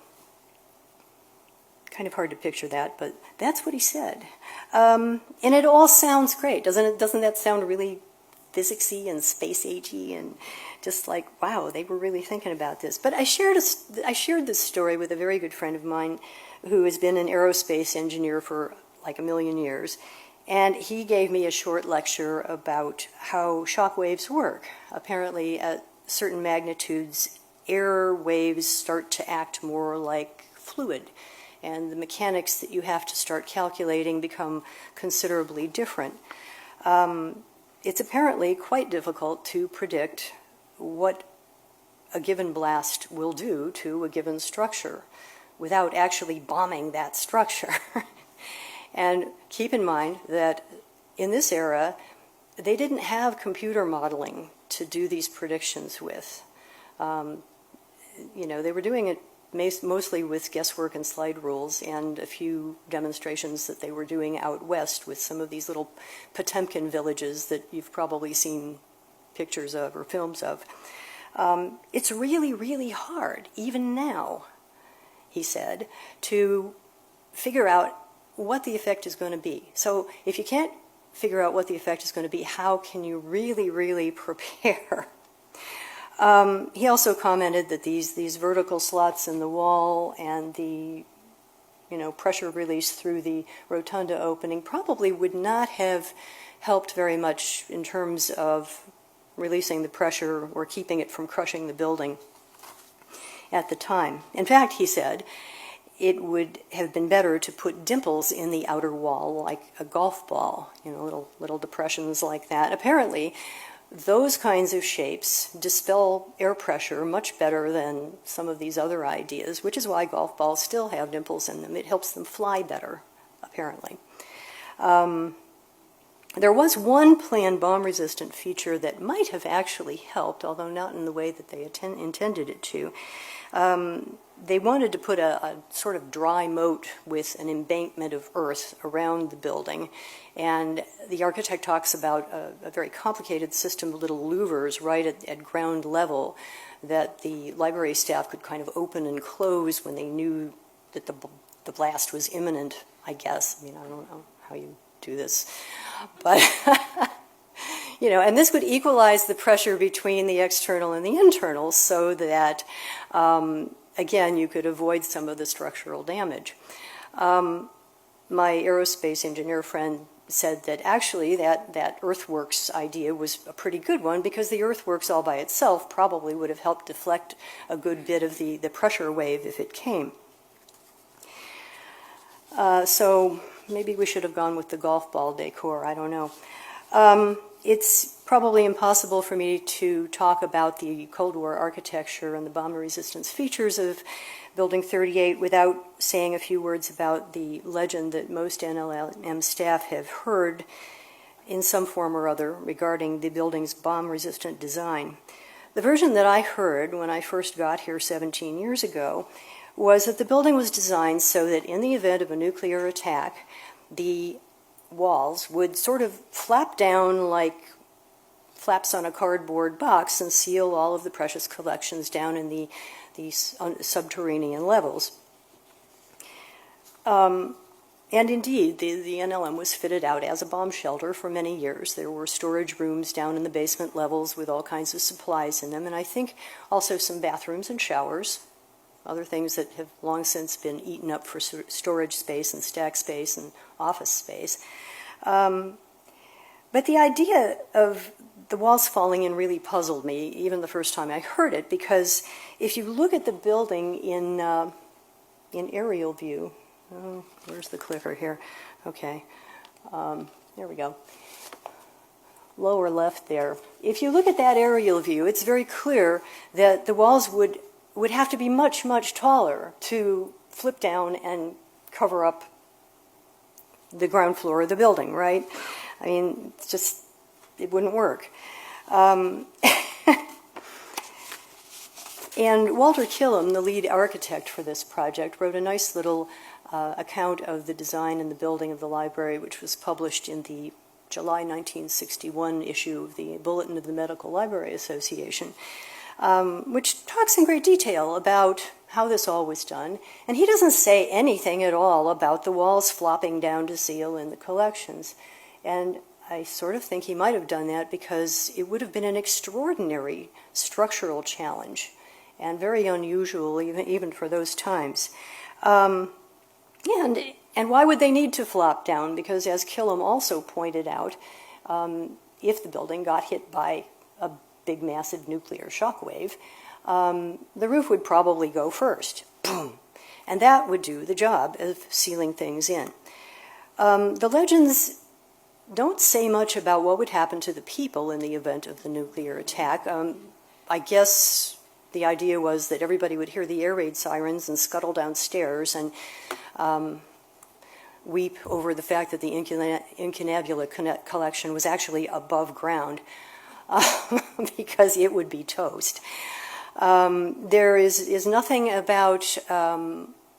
of hard to picture that, but that's what he said. And it all sounds great, doesn't that sound really physicsy and space-agey and just like, wow, they were really thinking about this. But I shared this story with a very good friend of mine who has been an aerospace engineer for like 1 million years, and he gave me a short lecture about how shock waves work. Apparently, at certain magnitudes, air waves start to act more like fluid, and the mechanics that you have to start calculating become considerably different. It's apparently quite difficult to predict what a given blast will do to a given structure without actually bombing that structure. And keep in mind that in this era, they didn't have computer modeling to do these predictions with. They were doing it mostly with guesswork and slide rules and a few demonstrations that they were doing out west with some of these little Potemkin villages that you've probably seen pictures of or films of. It's really, really hard, even now, he said, to figure out what the effect is going to be. So if you can't figure out what the effect is going to be, how can you really, really prepare? He also commented that these vertical slots in the wall and the pressure release through the rotunda opening probably would not have helped very much in terms of releasing the pressure or keeping it from crushing the building at the time. In fact, he said, it would have been better to put dimples in the outer wall like a golf ball, little depressions like that. Apparently, those kinds of shapes dispel air pressure much better than some of these other ideas, which is why golf balls still have dimples in them. It helps them fly better, apparently. There was one planned bomb-resistant feature that might have actually helped, although not in the way that they intended it to. They wanted to put a sort of dry moat with an embankment of earth around the building. And the architect talks about a very complicated system of little louvers right at ground level that the library staff could kind of open and close when they knew that the blast was imminent, I guess. I don't know how you do this. But, and this would equalize the pressure between the external and the internal so that, again, you could avoid some of the structural damage. My aerospace engineer friend said that actually that earthworks idea was a pretty good one because the earthworks all by itself probably would have helped deflect a good bit of the pressure wave if it came. So maybe we should have gone with the golf ball decor, I don't know. It's probably impossible for me to talk about the Cold War architecture and the bomb resistance features of Building 38 without saying a few words about the legend that most NLM staff have heard in some form or other regarding the building's bomb-resistant design. The version that I heard when I first got here 17 years ago was that the building was designed so that in the event of a nuclear attack, the walls would sort of flap down like flaps on a cardboard box and seal all of the precious collections down in the subterranean levels. And indeed, the NLM was fitted out as a bomb shelter for many years. There were storage rooms down in the basement levels with all kinds of supplies in them, and I think also some bathrooms and showers, other things that have long since been eaten up for storage space and stack space and office space. But the idea of the walls falling in really puzzled me, even the first time I heard it, because if you look at the building in aerial view, where's the clicker here? Okay, there we go. Lower left there. If you look at that aerial view, it's very clear that the walls would have to be much, much taller to flip down and cover up the ground floor of the building, right? I mean, it wouldn't work. And Walter Killam, the lead architect for this project, wrote a nice little account of the design and the building of the library, which was published in the July 1961 issue of the Bulletin of the Medical Library Association, which talks in great detail about how this all was done. And he doesn't say anything at all about the walls flopping down to seal in the collections. And I sort of think he might have done that because it would have been an extraordinary structural challenge and very unusual even for those times. And why would they need to flop down? Because as Killam also pointed out, if the building got hit by a big massive nuclear shockwave, the roof would probably go first. Boom! And that would do the job of sealing things in. The legends don't say much about what would happen to the people in the event of the nuclear attack. I guess The idea was that everybody would hear the air raid sirens and scuttle downstairs and weep over the fact that the incunabula collection was actually above ground because it would be toast. There is nothing about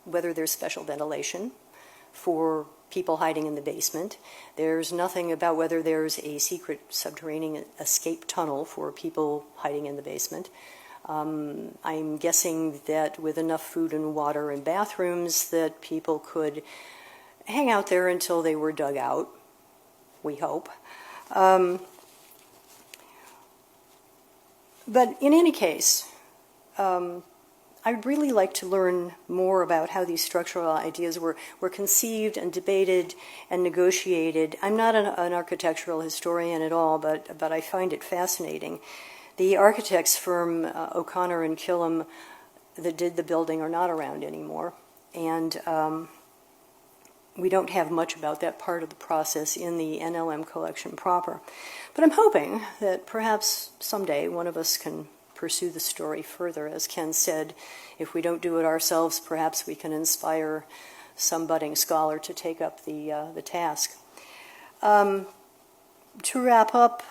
whether there's special ventilation for people hiding in the basement. There's nothing about whether there's a secret subterranean escape tunnel for people hiding in the basement. I'm guessing that with enough food and water and bathrooms that people could hang out there until they were dug out, we hope. But in any case, I'd really like to learn more about how these structural ideas were conceived and debated and negotiated. I'm not an architectural historian at all, but I find it fascinating. The architects firm O'Connor and Killam that did the building are not around anymore, and we don't have much about that part of the process in the NLM collection proper. But I'm hoping that perhaps someday one of us can pursue the story further. As Ken said, if we don't do it ourselves, perhaps we can inspire some budding scholar to take up the task. To wrap up,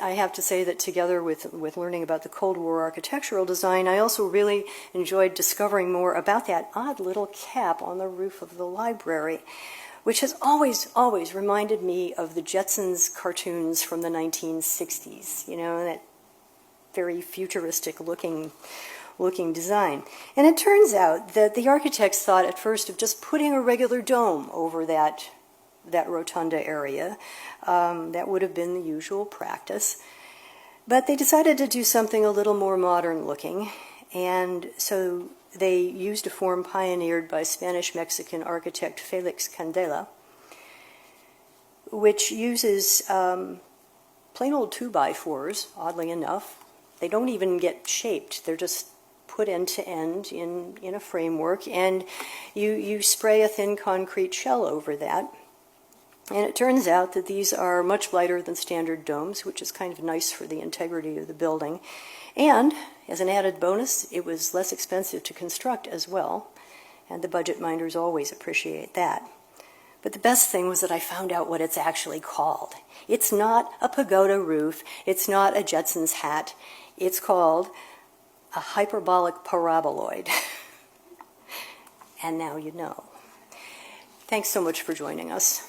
I have to say that together with learning about the Cold War architectural design, I also really enjoyed discovering more about that odd little cap on the roof of the library, which has always reminded me of the Jetsons cartoons from the 1960s, you know, that very futuristic looking design. And it turns out that the architects thought at first of just putting a regular dome over that rotunda area. That would have been the usual practice. But they decided to do something a little more modern looking, and so they used a form pioneered by Spanish-Mexican architect Felix Candela, which uses plain old 2x4s, oddly enough. They don't even get shaped. They're just put end to end in a framework, and you spray a thin concrete shell over that. And it turns out that these are much lighter than standard domes, which is kind of nice for the integrity of the building. And, as an added bonus, it was less expensive to construct as well, and the budget minders always appreciate that. But the best thing was that I found out what it's actually called. It's not a pagoda roof, it's not a Jetsons hat, it's called a hyperbolic paraboloid. And now you know. Thanks so much for joining us.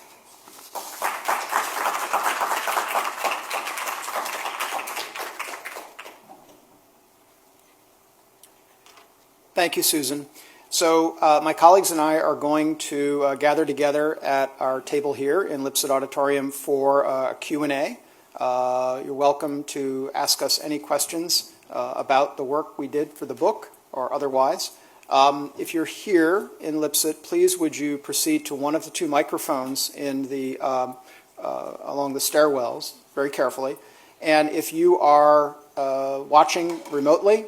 Thank you, Susan. So my colleagues and I are going to gather together at our table here in Lipset Auditorium for a Q&A. You're welcome to ask us any questions about the work we did for the book or otherwise. If you're here in Lipset, please would you proceed to one of the two microphones in the along the stairwells very carefully. And if you are watching remotely,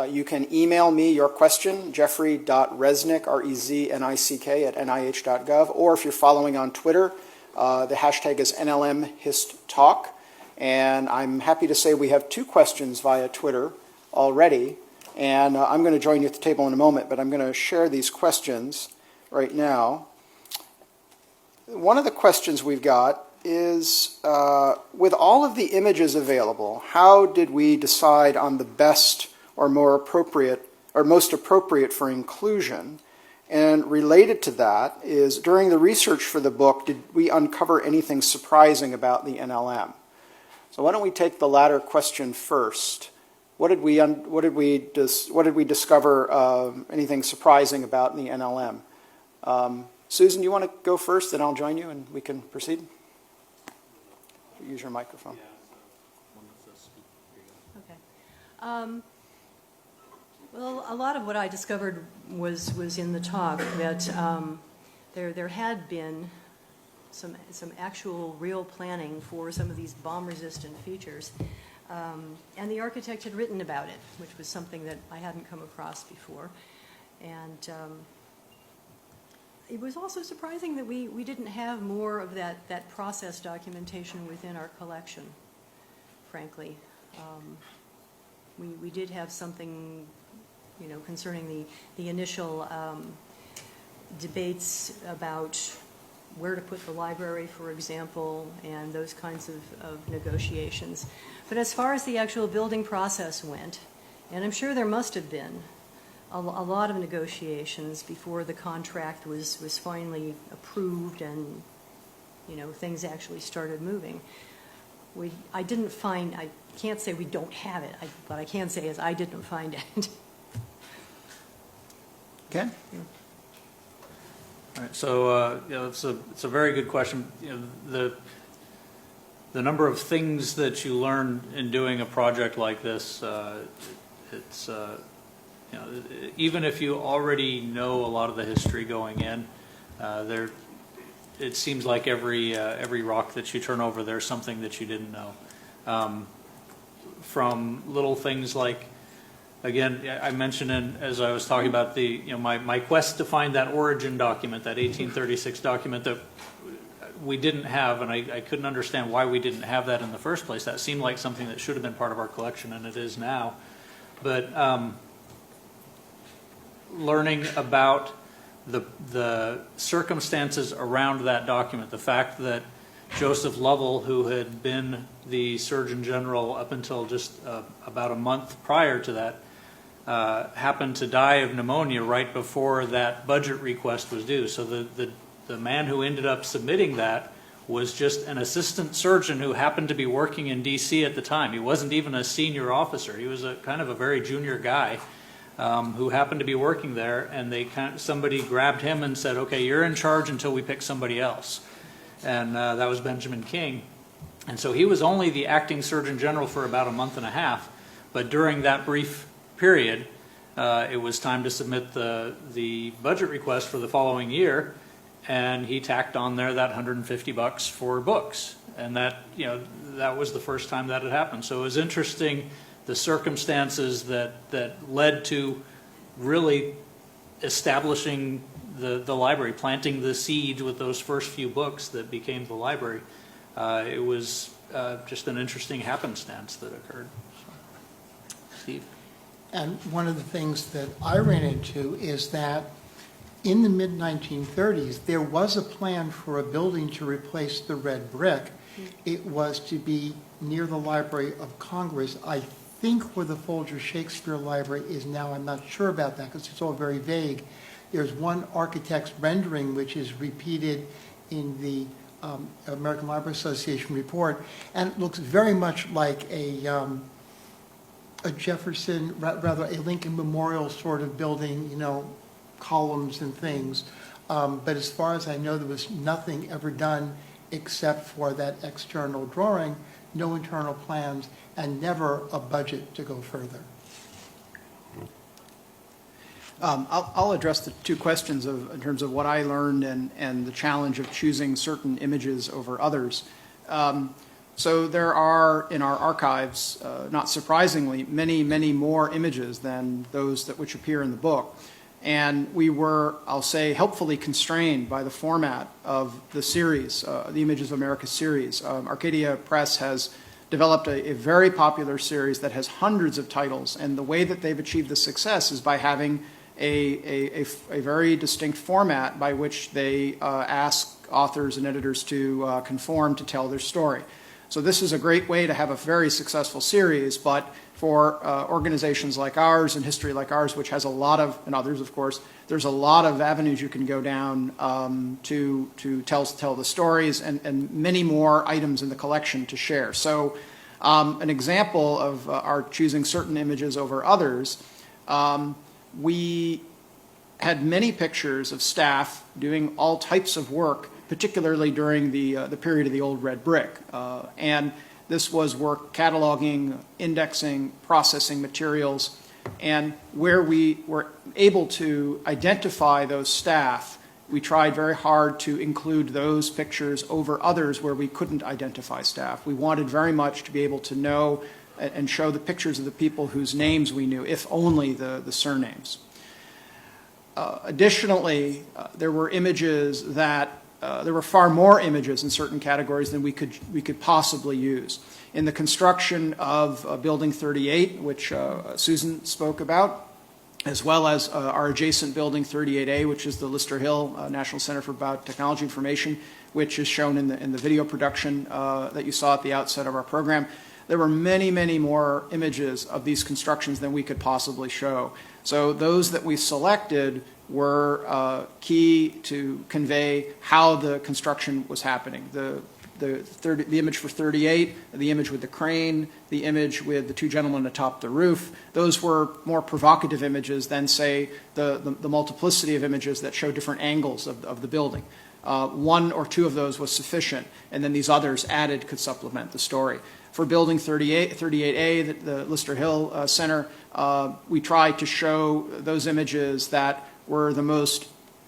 you can email me your question, jeffrey.reznick, R-E-Z-N-I-C-K, at nih.gov. Or if you're following on Twitter, the hashtag is NLMHistTalk. And I'm happy to say we have two questions via Twitter already. And I'm going to join you at the table in a moment, but I'm going to share these questions right now. One of the questions we've got is, with all of the images available, how did we decide on the best or more appropriate, or most appropriate for inclusion? And related to that is, during the research for the book, did we uncover anything surprising about the NLM? So why don't we take the latter question first? What did we discover anything surprising about the NLM? Susan, you want to go first, then I'll join you and we can proceed? Use your microphone. Okay. Well, a lot of what I discovered was in the talk, that there had been some actual real planning for some of these bomb-resistant features, and the architect had written about it, which was something that I hadn't come across before. And it was also surprising that we didn't have more of that process documentation within our collection, frankly. We did have something concerning the initial debates about where to put the library, for example, and those kinds of negotiations. But as far as the actual building process went, and I'm sure there must have been a lot of negotiations before the contract was finally approved and things actually started moving. I can't say we don't have it, what I can say is I didn't find it. Ken? All right, so it's a very good question. The number of things that you learn in doing a project like this, it's even if you already know a lot of the history going in, it seems like every rock that you turn over, there's something that you didn't know. From little things like, again, I mentioned as I was talking about my quest to find that origin document, that 1836 document that we didn't have, and I couldn't understand why we didn't have that in the first place. That seemed like something that should have been part of our collection, and it is now. But learning about the circumstances around that document, the fact that Joseph Lovell, who had been the Surgeon General up until just about a month prior to that, happened to die of pneumonia right before that budget request was due. So the man who ended up submitting that was just an assistant surgeon who happened to be working in D.C. at the time. He wasn't even a senior officer. He was kind of a very junior guy who happened to be working there, and somebody grabbed him and said, okay, you're in charge until we pick somebody else. And that was Benjamin King. And so he was only the acting Surgeon General for about a month and a half, but during that brief period, it was time to submit the budget request for the following year, and he tacked on there that $150 for books. And that was the first time that had happened. So it was interesting, the circumstances that led to really establishing the library, planting the seed with those first few books that became the library. It was just an interesting happenstance that occurred. So, Steve? And one of the things that I ran into is that in the mid-1930s, there was a plan for a building to replace the red brick. It was to be near the Library of Congress. I think where the Folger Shakespeare Library is now. I'm not sure about that because it's all very vague. There's one architect's rendering which is repeated in the American Library Association report, and it looks very much like a Jefferson, rather a Lincoln Memorial sort of building, columns and things. But as far as I know, there was nothing ever done except for that external drawing, no internal plans, and never a budget to go further. I'll address the two questions in terms of what I learned and the challenge of choosing certain images over others. So there are in our archives, not surprisingly, many, many more images than those which appear in the book. And we were, I'll say, helpfully constrained by the format of the series, the Images of America series. Arcadia Press has developed a very popular series that has hundreds of titles, and the way that they've achieved the success is by having a very distinct format by which they ask authors and editors to conform to tell their story. So this is a great way to have a very successful series, but for organizations like ours and history like ours, which has a lot of, and others of course, there's a lot of avenues you can go down to tell the stories, and many more items in the collection to share. So an example of our choosing certain images over others, we had many pictures of staff doing all types of work, particularly during the period of the old red brick. And this was work cataloging, indexing, processing materials, and where we were able to identify those staff, we tried very hard to include those pictures over others where we couldn't identify staff. We wanted very much to be able to know and show the pictures of the people whose names we knew, if only the surnames. Additionally, there were images that there were far more images in certain categories than we could possibly use. In the construction of Building 38, which Susan spoke about, as well as our adjacent building 38A, which is the Lister Hill National Center for Biotechnology Information, which is shown in the video production that you saw at the outset of our program. There were many, many more images of these constructions than we could possibly show. So those that we selected were key to convey how the construction was happening. The image for 38, the image with the crane, the image with the two gentlemen atop the roof, those were more provocative images than, say, the multiplicity of images that show different angles of the building. One or two of those was sufficient, and then these others added could supplement the story. For building 38A, the Lister Hill Center, we tried to show those images that were the most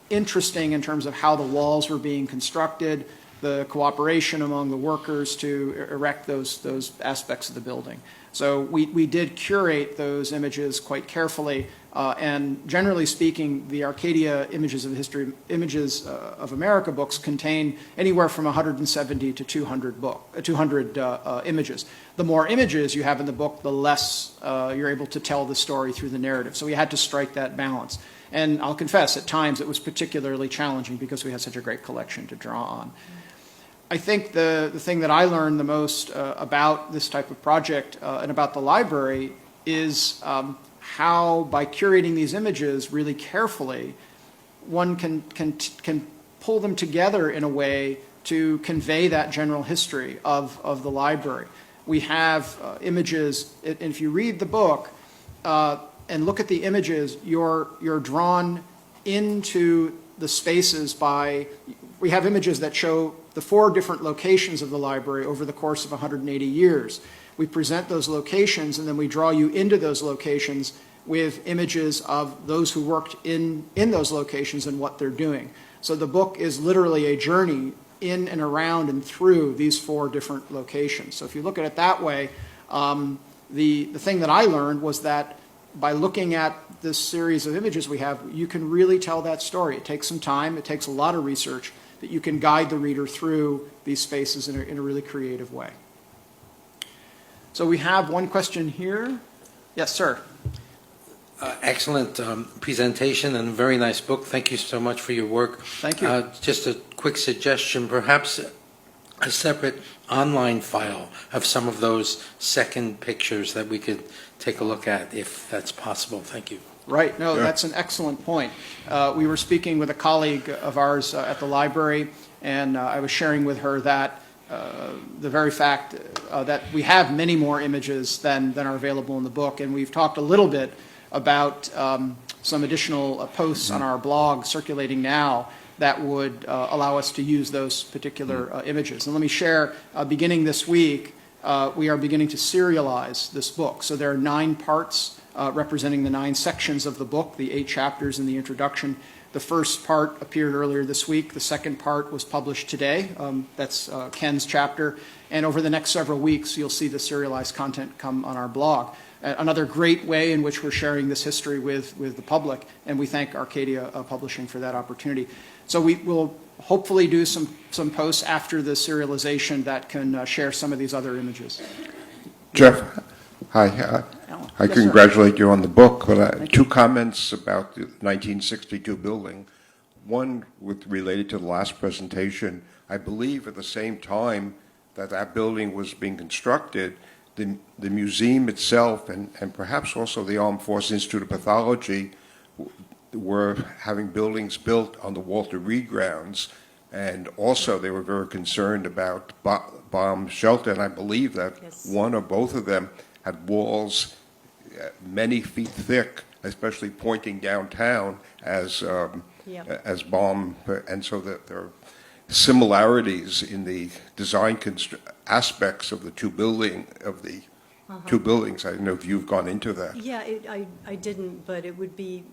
interesting in terms of how the walls were being constructed, the cooperation among the workers to erect those aspects of the building. So we did curate those images quite carefully, and generally speaking, the Arcadia Images of History, Images of America books contain anywhere from 170 to 200 images. The more images you have in the book, the less you're able to tell the story through the narrative. So we had to strike that balance. And I'll confess, at times it was particularly challenging because we had such a great collection to draw on. I think the thing that I learned the most about this type of project and about the library is how, by curating these images really carefully, one can pull them together in a way to convey that general history of the library. We have images, and if you read the book and look at the images, you're drawn into the spaces by, we have images that show the 4 different locations of the library over the course of 180 years. We present those locations, and then we draw you into those locations with images of those who worked in those locations and what they're doing. So the book is literally a journey in and around and through these 4 different locations. So if you look at it that way, the thing that I learned was that by looking at this series of images we have, you can really tell that story. It takes some time, it takes a lot of research, that you can guide the reader through these spaces in a really creative way. So we have one question here. Yes, sir. Excellent presentation and a very nice book. Thank you so much for your work. Thank you. Just a quick suggestion, perhaps a separate online file of some of those second pictures that we could take a look at, if that's possible. Thank you. Right. No, that's an excellent point. We were speaking with a colleague of ours at the library, and I was sharing with her that the very fact that we have many more images than are available in the book, and we've talked a little bit about some additional posts on our blog circulating now that would allow us to use those particular images. And let me share, beginning this week, we are beginning to serialize this book. So there are 9 parts representing the 9 sections of the book, the 8 chapters in the introduction. The first part appeared earlier this week. The second part was published today. That's Ken's chapter. And over the next several weeks, you'll see the serialized content come on our blog. Another great way in which we're sharing this history with the public, and we thank Arcadia Publishing for that opportunity. So we will hopefully do some posts after the serialization that can share some of these other images. Jeff, hi. I Yes, congratulate you on the book, but 2 comments about the 1962 building. One related to the last presentation. I believe at the same time that building was being constructed, the museum itself and perhaps also the Armed Forces Institute of Pathology were having buildings built on the Walter Reed grounds, and also they were very concerned about bomb shelter, and I believe that one or both of them had walls many feet thick, especially pointing downtown as bomb, and so that there are similarities in the design aspects of the two buildings. I don't know if you've gone into that. Yeah, I didn't, but it would be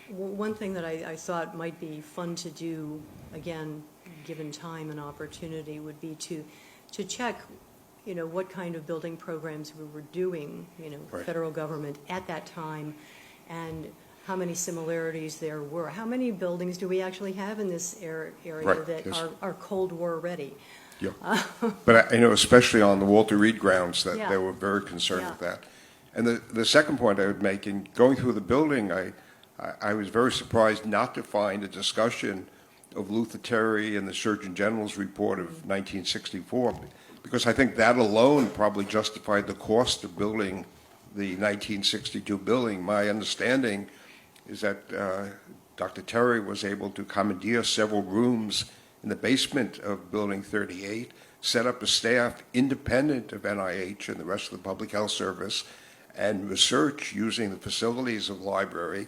one thing that I thought might be fun to do, again, given time and opportunity, would be to check, what kind of building programs we were doing, Right. federal government at that time, and how many similarities there were. How many buildings do we actually have in this area Right, that yes. are Cold War ready? Yeah. But I know, especially on the Walter Reed grounds, that Yeah. they were very concerned Yeah. with that. And the second point I would make, in going through the building, I was very surprised not to find a discussion of Luther Terry and the Surgeon General's report of 1964, because I think that alone probably justified the cost of building the 1962 building. My understanding is that Dr. Terry was able to commandeer several rooms in the basement of Building 38, set up a staff independent of NIH and the rest of the Public Health Service, and research using the facilities of the library,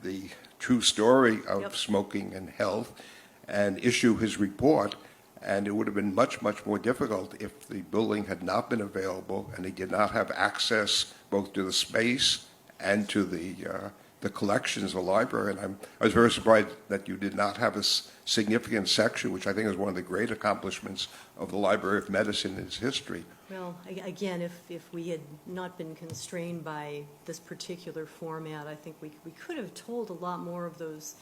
the true story of smoking and health, and issue his report. And it would have been much, much more difficult if the building had not been available and he did not have access both to the space and to the collections of the library. And I was very surprised that you did not have a significant section, which I think is one of the great accomplishments of the Library of Medicine in its history. Well, again, if we had not been constrained by this particular format, I think we could have told a lot more of those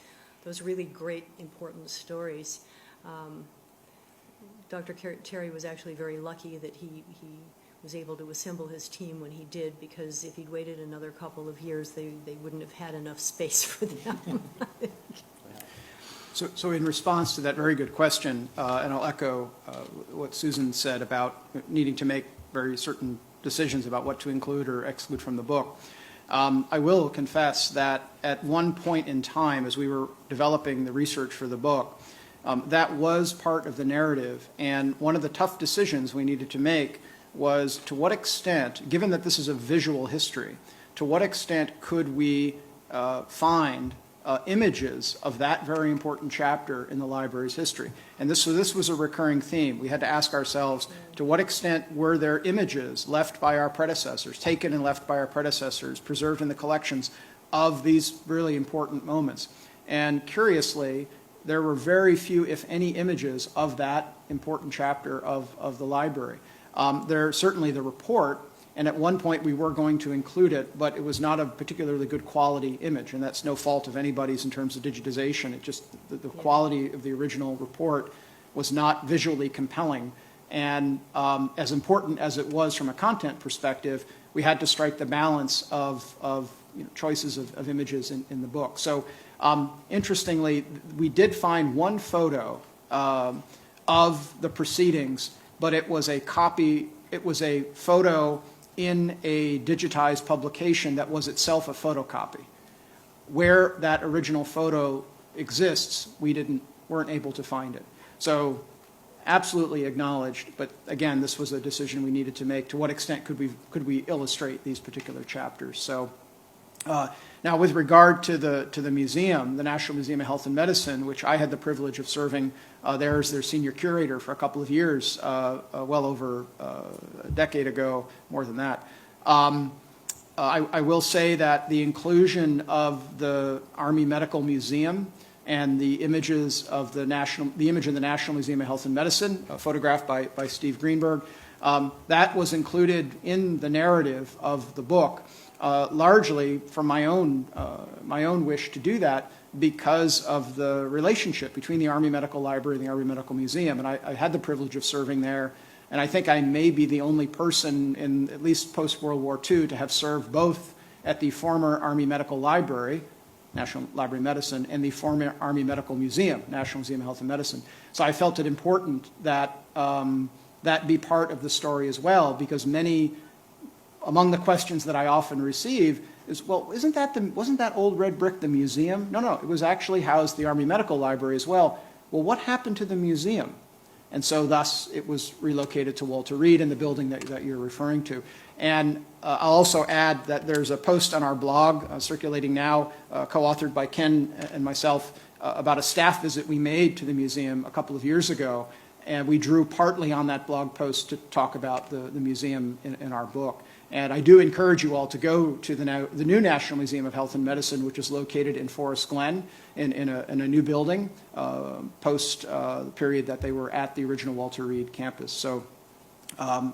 really great, important stories. Dr. Terry was actually very lucky that he was able to assemble his team when he did, because if he'd waited another couple of years, they wouldn't have had enough space for them. So in response to that very good question, and I'll echo what Susan said about needing to make very certain decisions about what to include or exclude from the book, I will confess that at one point in time, as we were developing the research for the book, that was part of the narrative. And one of the tough decisions we needed to make was, to what extent, given that this is a visual history, to what extent could we find images of that very important chapter in the library's history. And so this was a recurring theme. We had to ask ourselves, to what extent were there images left by our predecessors, taken and left by our predecessors, preserved in the collections of these really important moments? And curiously, there were very few, if any, images of that important chapter of the library. There's certainly the report, and at one point we were going to include it, but it was not a particularly good quality image, and that's no fault of anybody's in terms of digitization. It just, the quality of the original report was not visually compelling. And as important as it was from a content perspective, we had to strike the balance of choices of images in the book. So interestingly, we did find one photo of the proceedings, but it was a copy, it was a photo in a digitized publication that was itself a photocopy. Where that original photo exists, we weren't able to find it. So absolutely acknowledged, but again, this was a decision we needed to make. To what extent could we illustrate these particular chapters? So now with regard to the museum, the National Museum of Health and Medicine, which I had the privilege of serving there as their senior curator for a couple of years, well over a decade ago, more than that. I will say that the inclusion of the Army Medical Museum and the images of the image in the National Museum of Health and Medicine, photographed by Steve Greenberg, that was included in the narrative of the book, largely from my own wish to do that, because of the relationship between the Army Medical Library and the Army Medical Museum. And I had the privilege of serving there, and I think I may be the only person in at least post-World War II to have served both at the former Army Medical Library, National Library of Medicine, and the former Army Medical Museum, National Museum of Health and Medicine. So I felt it important that that be part of the story as well, because among the questions that I often receive is, well, wasn't that old red brick the museum? No, it was actually housed the Army Medical Library as well. Well, what happened to the museum? And so thus it was relocated to Walter Reed in the building that you're referring to. And I'll also add that there's a post on our blog circulating now, co-authored by Ken and myself, about a staff visit we made to the museum a couple of years ago. And we drew partly on that blog post to talk about the museum in our book. And I do encourage you all to go to the new National Museum of Health and Medicine, which is located in Forest Glen in a new building post the period that they were at the original Walter Reed campus. So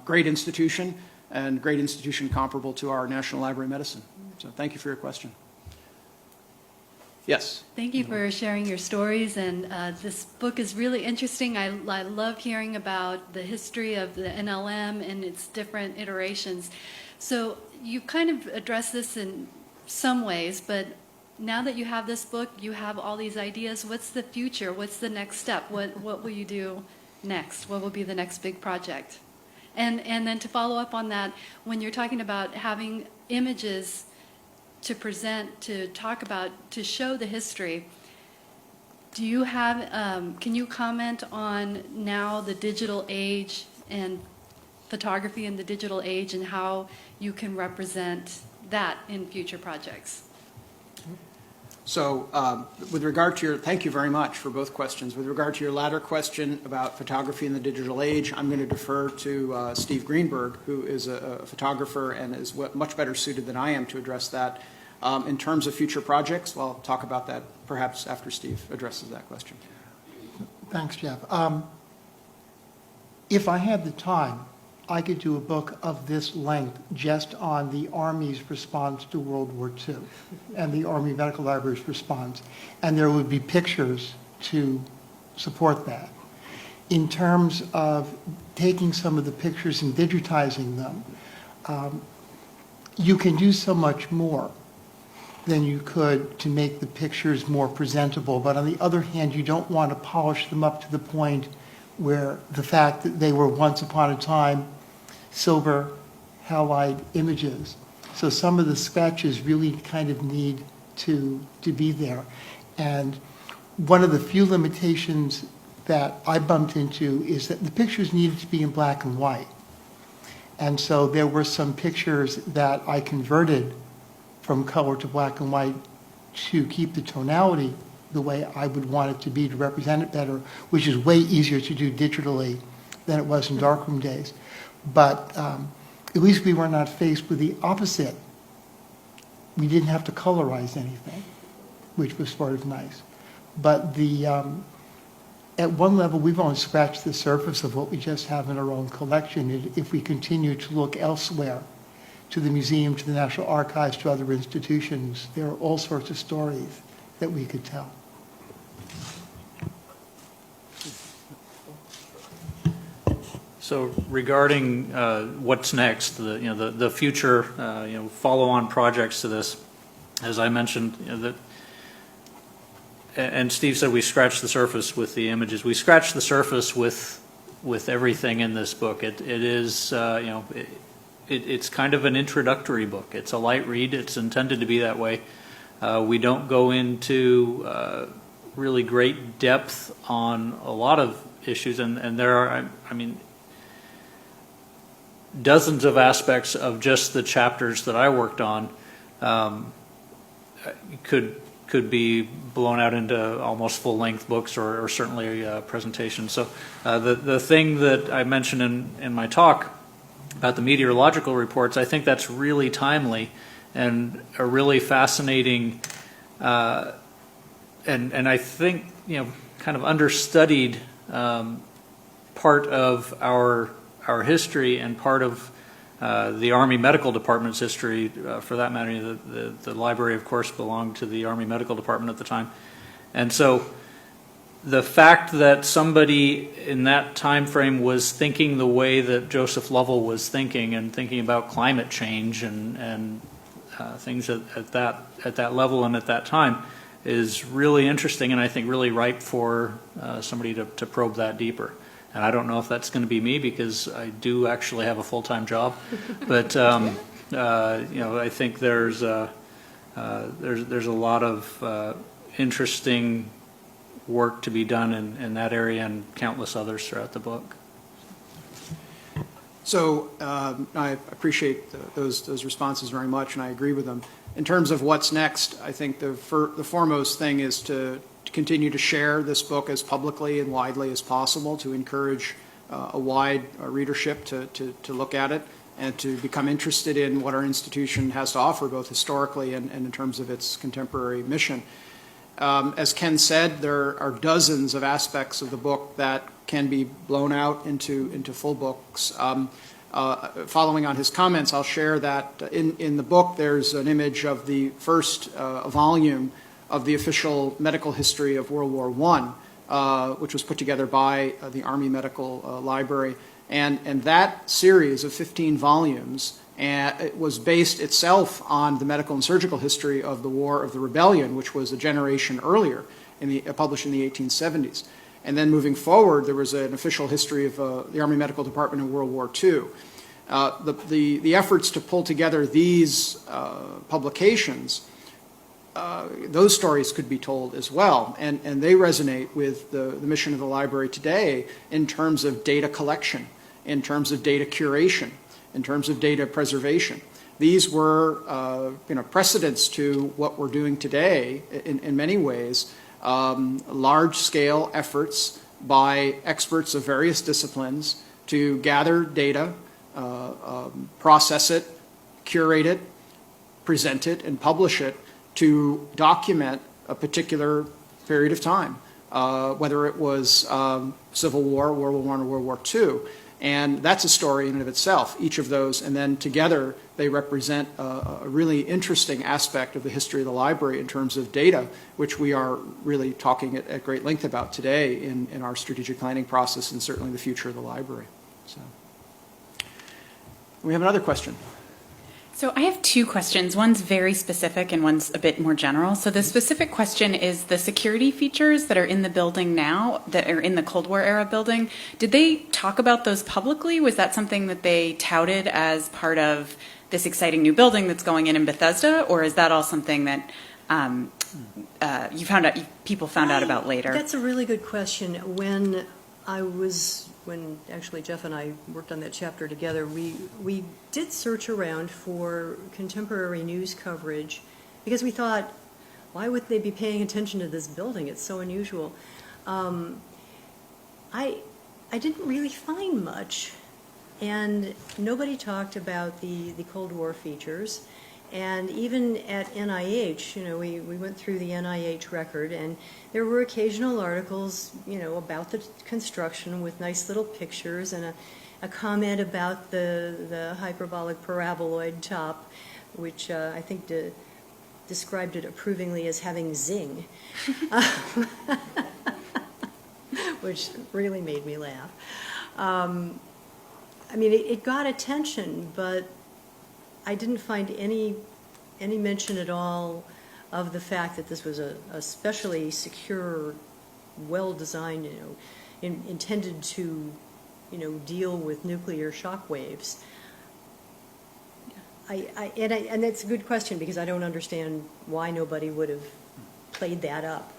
great institution, and great institution comparable to our National Library of Medicine. So thank you for your question. Yes. Thank you for sharing your stories, and this book is really interesting. I love hearing about the history of the NLM and its different iterations. So you kind of addressed this in some ways, but now that you have this book, you have all these ideas. What's the future? What's the next step? What will you do next? What will be the next big project? And then to follow up on that, when you're talking about having images to present, to talk about, to show the history, do you have, can you comment on now the digital age and photography in the digital age and how you can represent that in future projects? So with regard to thank you very much for both questions. With regard to your latter question about photography in the digital age, I'm going to defer to Steve Greenberg, who is a photographer and is much better suited than I am to address that. In terms of future projects, well, I'll talk about that perhaps after Steve addresses that question. Thanks, Jeff. If I had the time, I could do a book of this length just on the Army's response to World War II and the Army Medical Library's response, and there would be pictures to support that. In terms of taking some of the pictures and digitizing them, you can do so much more than you could to make the pictures more presentable. But on the other hand, you don't want to polish them up to the point where the fact that they were once upon a time silver halide images. So some of the sketches really kind of need to be there. And one of the few limitations that I bumped into is that the pictures needed to be in black and white. And so there were some pictures that I converted from color to black and white to keep the tonality the way I would want it to be to represent it better, which is way easier to do digitally than it was in darkroom days. But at least we were not faced with the opposite. We didn't have to colorize anything, which was sort of nice. But at one level, we've only scratched the surface of what we just have in our own collection. If we continue to look elsewhere, to the museum, to the National Archives, to other institutions, there are all sorts of stories that we could tell. So regarding what's next, the future, follow-on projects to this, as I mentioned, and Steve said we scratched the surface with the images. We scratched the surface with everything in this book. It is, it's kind of an introductory book. It's a light read. It's intended to be that way. We don't go into really great depth on a lot of issues, and there are, dozens of aspects of just the chapters that I worked on could be blown out into almost full-length books or certainly presentations. So the thing that I mentioned in my talk about the meteorological reports, I think that's really timely and a really fascinating and I think kind of understudied part of our history and part of the Army Medical Department's history, for that matter. The library, of course, belonged to the Army Medical Department at the time. And so the fact that somebody in that time frame was thinking the way that Joseph Lovell was thinking and thinking about climate change and things at that level and at that time is really interesting, and I think really ripe for somebody to probe that deeper. And I don't know if that's going to be me because I do actually have a full-time job, but I think there's a lot of interesting work to be done in that area and countless others throughout the book. So I appreciate those responses very much, and I agree with them. In terms of what's next, I think the foremost thing is to continue to share this book as publicly and widely as possible, to encourage a wide readership to look at it and to become interested in what our institution has to offer, both historically and in terms of its contemporary mission. As Ken said, there are dozens of aspects of the book that can be blown out into full books. Following on his comments, I'll share that in the book there's an image of the first volume of the official medical history of World War I, which was put together by the Army Medical Library. And that series of 15 volumes it was based itself on the medical and surgical history of the War of the Rebellion, which was a generation earlier, published in the 1870s. And then moving forward, there was an official history of the Army Medical Department in World War II. The efforts to pull together these publications, those stories could be told as well, and they resonate with the mission of the library today in terms of data collection, in terms of data curation, in terms of data preservation. These were precedents to what we're doing today in many ways, large-scale efforts by experts of various disciplines to gather data, process it, curate it, present it, and publish it to document a particular period of time, whether it was Civil War, World War I, or World War II. And that's a story in and of itself, each of those, and then together they represent a really interesting aspect of the history of the library in terms of data, which we are really talking at great length about today in our strategic planning process and certainly the future of the library. So, we have another question. So I have two questions. One's very specific and one's a bit more general. So the specific question is the security features that are in the building now, that are in the Cold War era building, did they talk about those publicly? Was that something that they touted as part of this exciting new building that's going in Bethesda? Or is that all something that people found out about later? That's a really good question. When actually Jeff and I worked on that chapter together, we did search around for contemporary news coverage because we thought, why would they be paying attention to this building? It's so unusual. I didn't really find much, and nobody talked about the Cold War features. And even at NIH, we went through the NIH record, and there were occasional articles, about the construction with nice little pictures and a comment about the hyperbolic paraboloid top, which I think described it approvingly as having zing, which really made me laugh. It got attention, but I didn't find any mention at all of the fact that this was a especially secure, well-designed, intended to, deal with nuclear shock waves. And that's a good question because I don't understand why nobody would have played that up.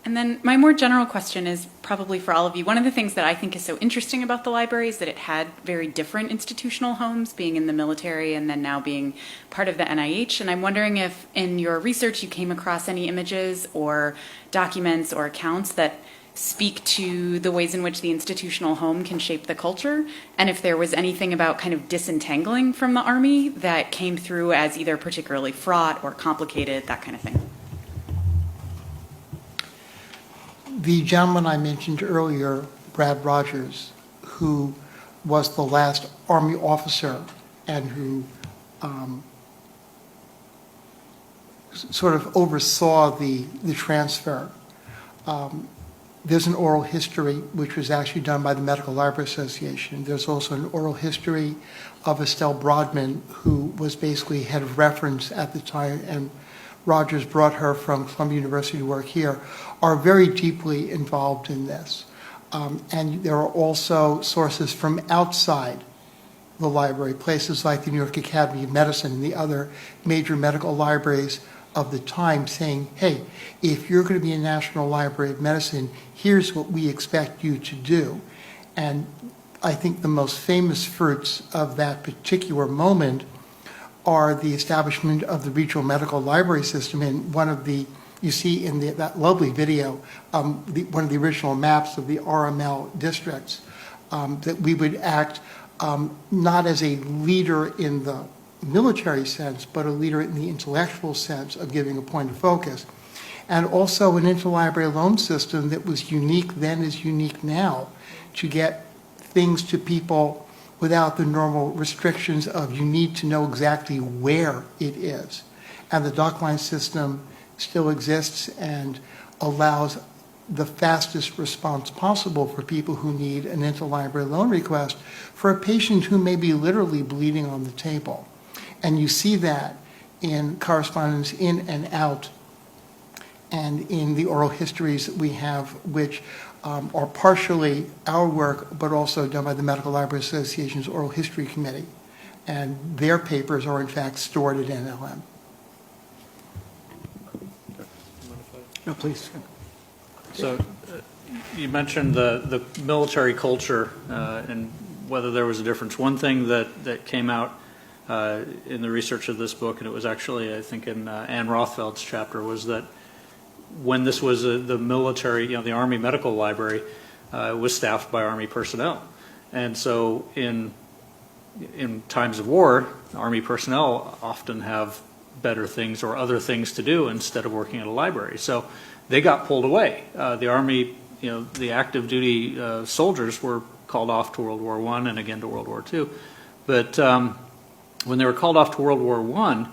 And then my more general question is probably for all of you. One of the things that I think is so interesting about the library is that it had very different institutional homes, being in the military and then now being part of the NIH. And I'm wondering if in your research you came across any images or documents or accounts that speak to the ways in which the institutional home can shape the culture, and if there was anything about kind of disentangling from the Army that came through as either particularly fraught or complicated, that kind of thing. The gentleman I mentioned earlier, Brad Rogers, who was the last Army officer and who sort of oversaw the transfer. There's an oral history which was actually done by the Medical Library Association. There's also an oral history of Estelle Brodman, who was basically head of reference at the time, and Rogers brought her from Columbia University to work here, are very deeply involved in this. And there are also sources from outside the library, places like the New York Academy of Medicine and the other major medical libraries of the time saying, hey, if you're going to be a National Library of Medicine, here's what we expect you to do. And I think the most famous fruits of that particular moment are the establishment of the regional medical library system. And one of the, you see in that lovely video, one of the original maps of the RML districts, that we would act not as a leader in the military sense, but a leader in the intellectual sense of giving a point of focus. And also an interlibrary loan system that was unique then is unique now to get things to people without the normal restrictions of you need to know exactly where it is. And the dock line system still exists and allows the fastest response possible for people who need an interlibrary loan request for a patient who may be literally bleeding on the table. And you see that in correspondence in and out and in the oral histories that we have, which are partially our work, but also done by the Medical Library Association's Oral History Committee. And their papers are in fact stored at NLM. No, please. So you mentioned the military culture and whether there was a difference. One thing that came out in the research of this book, and it was actually, I think, in Ann Rothfeld's chapter, was that when this was the military, the Army Medical Library was staffed by Army personnel. And so in times of war, Army personnel often have better things or other things to do instead of working at a library. So they got pulled away. The Army, the active duty soldiers were called off to World War I and again to World War II. But when they were called off to World War I,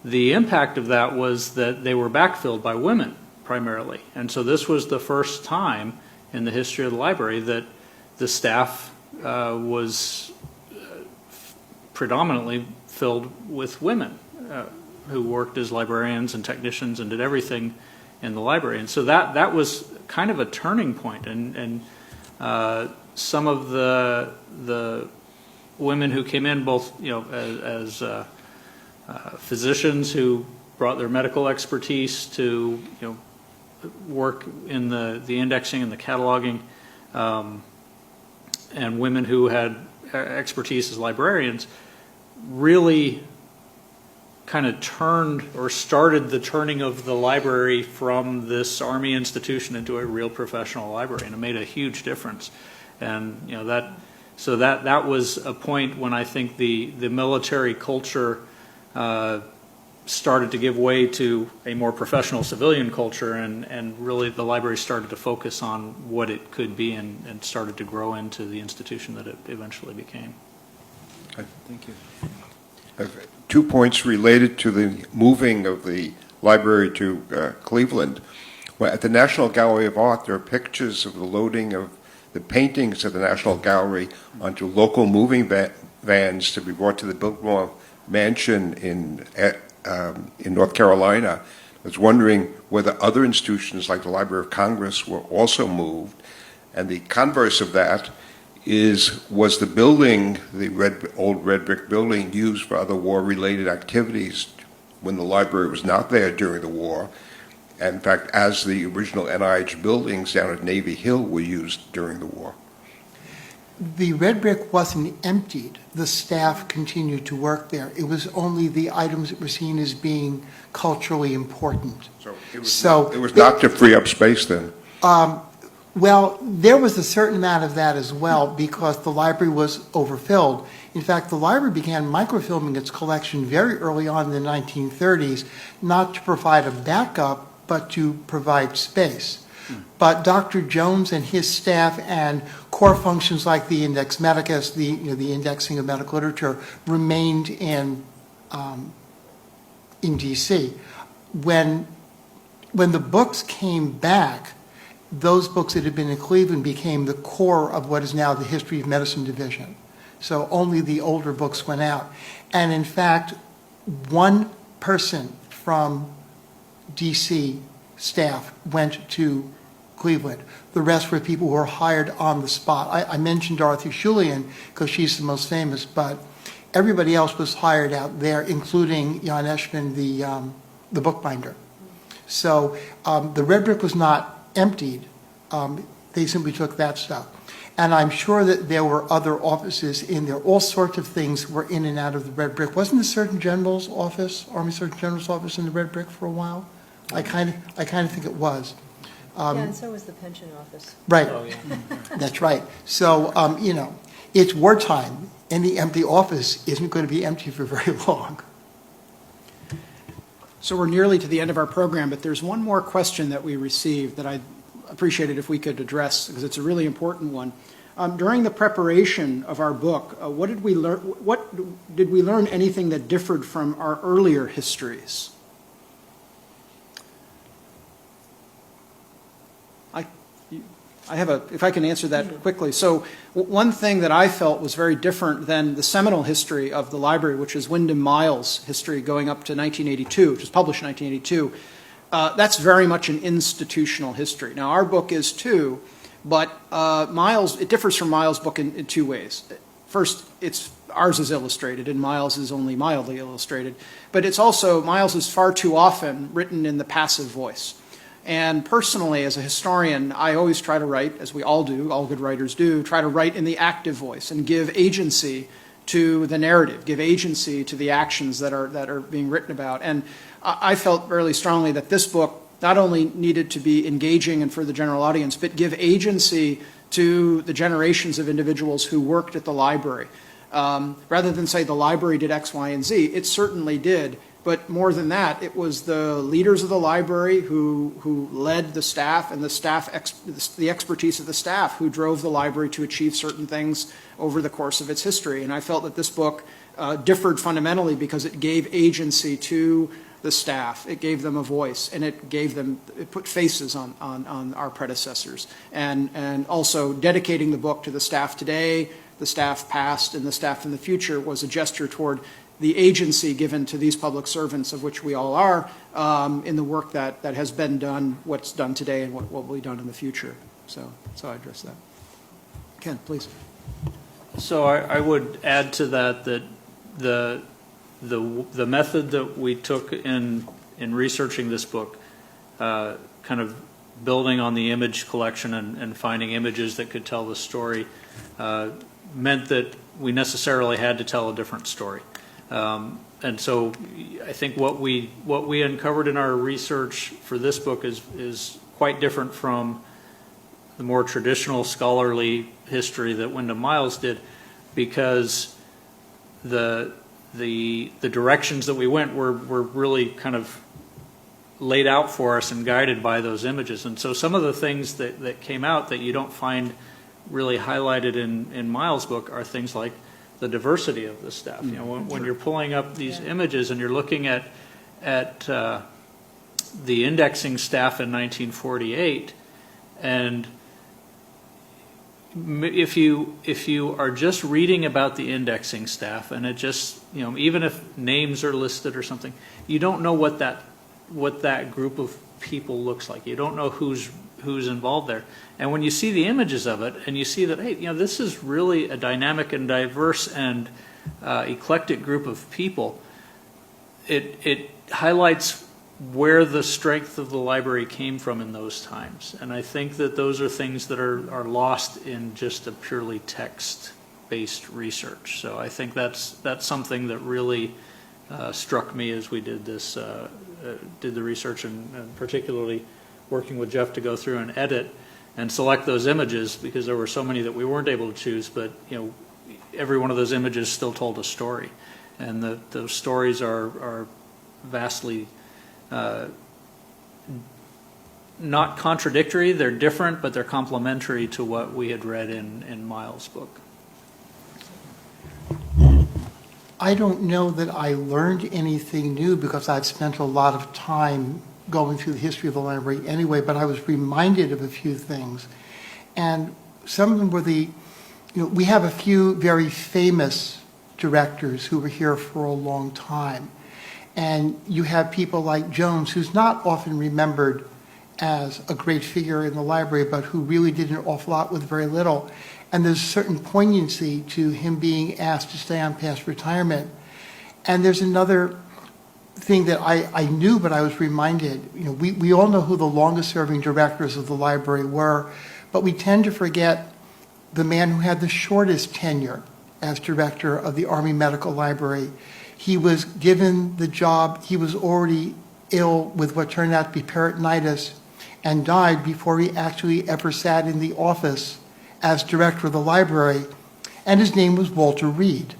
the impact of that was that they were backfilled by women primarily. And so this was the first time in the history of the library that the staff was predominantly filled with women who worked as librarians and technicians and did everything in the library. And so that was kind of a turning point. And some of the women who came in, both as physicians who brought their medical expertise to work in the indexing and the cataloging, and women who had expertise as librarians, really kind of turned or started the turning of the library from this Army institution into a real professional library, and it made a huge difference. And that was a point when I think the military culture started to give way to a more professional civilian culture, and really the library started to focus on what it could be and started to grow into the institution that it eventually became. Thank you. 2 points related to the moving of the library to Cleveland. Well, at the National Gallery of Art, there are pictures of the loading of the paintings at the National Gallery onto local moving vans to be brought to the Biltmore Mansion in North Carolina. I was wondering whether other institutions like the Library of Congress were also moved. And the converse of that was the building, the old red brick building, used for other war-related activities when the library was not there during the war. And in fact, as the original NIH buildings down at Navy Hill were used during the war. The red brick wasn't emptied. The staff continued to work there. It was only the items that were seen as being culturally important. So it was not to free up space then? Well, there was a certain amount of that as well because the library was overfilled. In fact, the library began microfilming its collection very early on in the 1930s, not to provide a backup, but to provide space. But Dr. Jones and his staff and core functions like the Index Medicus, the indexing of medical literature, remained in D.C. When the books came back, those books that had been in Cleveland became the core of what is now the History of Medicine division. So only the older books went out. And in fact, one person from D.C. staff went to Cleveland. The rest were people who were hired on the spot. I mentioned Dorothy Shulian because she's the most famous, but everybody else was hired out there, including Jan Eschman, the bookbinder. So the red brick was not emptied. They simply took that stuff. And I'm sure that there were other offices in there. All sorts of things were in and out of the red brick. Wasn't the Surgeon General's office, Army Surgeon General's office, in the red brick for a while? I kind of think it was. Yeah, and so was the pension office. Right. Oh, yeah. That's right. So, it's wartime, and the empty office isn't going to be empty for very long. So we're nearly to the end of our program, but there's one more question that we received that I'd appreciate it if we could address, because it's a really important one. During the preparation of our book, what did we learn? What did we learn anything that differed from our earlier histories? if I can answer that quickly. So one thing that I felt was very different than the seminal history of the library, which is Wyndham Miles' history going up to 1982, which was published in 1982, that's very much an institutional history. Now, our book is too, but Miles, it differs from Miles' book in two ways. First, ours is illustrated, and Miles is only mildly illustrated. But it's also, Miles is far too often written in the passive voice. And personally, as a historian, I always try to write, as we all do, all good writers do, try to write in the active voice and give agency to the narrative, give agency to the actions that are being written about. And I felt really strongly that this book not only needed to be engaging and for the general audience, but give agency to the generations of individuals who worked at the library. Rather than say the library did X, Y, and Z, it certainly did. But more than that, it was the leaders of the library who led the staff, and the expertise of the staff who drove the library to achieve certain things over the course of its history. And I felt that this book differed fundamentally because it gave agency to the staff, it gave them a voice, and it put faces on our predecessors. And also dedicating the book to the staff today, the staff past, and the staff in the future was a gesture toward the agency given to these public servants, of which we all are, in the work that has been done, what's done today, and what will be done in the future. So I address that. Ken, please. So I would add to that the method that we took in researching this book, kind of building on the image collection and finding images that could tell the story, meant that we necessarily had to tell a different story. And so I think what we uncovered in our research for this book is quite different from the more traditional scholarly history that Wyndham Miles did, because the directions that we went were really kind of laid out for us and guided by those images. And so some of the things that came out that you don't find really highlighted in Miles' book are things like the diversity of the staff. You know, when you're pulling up these images and you're looking at the indexing staff in 1948, and if you are just reading about the indexing staff, and it just, you know, even if names are listed or something, you don't know what that group of people looks like. You don't know who's involved there. And when you see the images of it, and you see that, hey, you know, this is really a dynamic and diverse and eclectic group of people, it highlights where the strength of the library came from in those times. And I think that those are things that are lost in just a purely text-based research. So I think that's something that really struck me as we did this, did the research, and particularly working with Jeff to go through and edit and select those images, because there were so many that we weren't able to choose, but you know, every one of those images still told a story, and those stories are vastly not contradictory. They're different, but they're complementary to what we had read in Miles' book. I don't know that I learned anything new because I've spent a lot of time going through the history of the library anyway, but I was reminded of a few things. And some of them were we have a few very famous directors who were here for a long time. And you have people like Jones, who's not often remembered as a great figure in the library, but who really did an awful lot with very little. And there's a certain poignancy to him being asked to stay on past retirement. And there's another thing that I knew, but I was reminded. You know, we all know who the longest serving directors of the library were, but we tend to forget the man who had the shortest tenure as director of the Army Medical Library. He was given the job, he was already ill with what turned out to be peritonitis, and died before he actually ever sat in the office as director of the library, and his name was Walter Reed.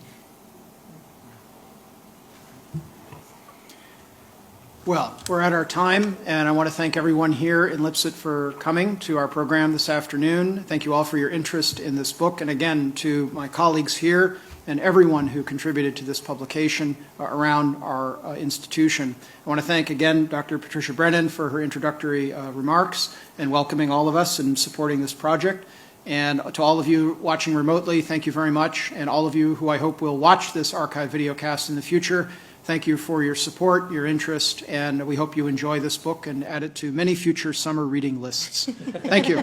Well, we're at our time, and I want to thank everyone here in Lipset for coming to our program this afternoon. Thank you all for your interest in this book, and again, to my colleagues here and everyone who contributed to this publication around our institution. I want to thank again Dr. Patricia Brennan for her introductory remarks and welcoming all of us and supporting this project. And to all of you watching remotely, thank you very much. And all of you who I hope will watch this archive videocast in the future, thank you for your support, your interest, and we hope you enjoy this book and add it to many future summer reading lists. Thank you.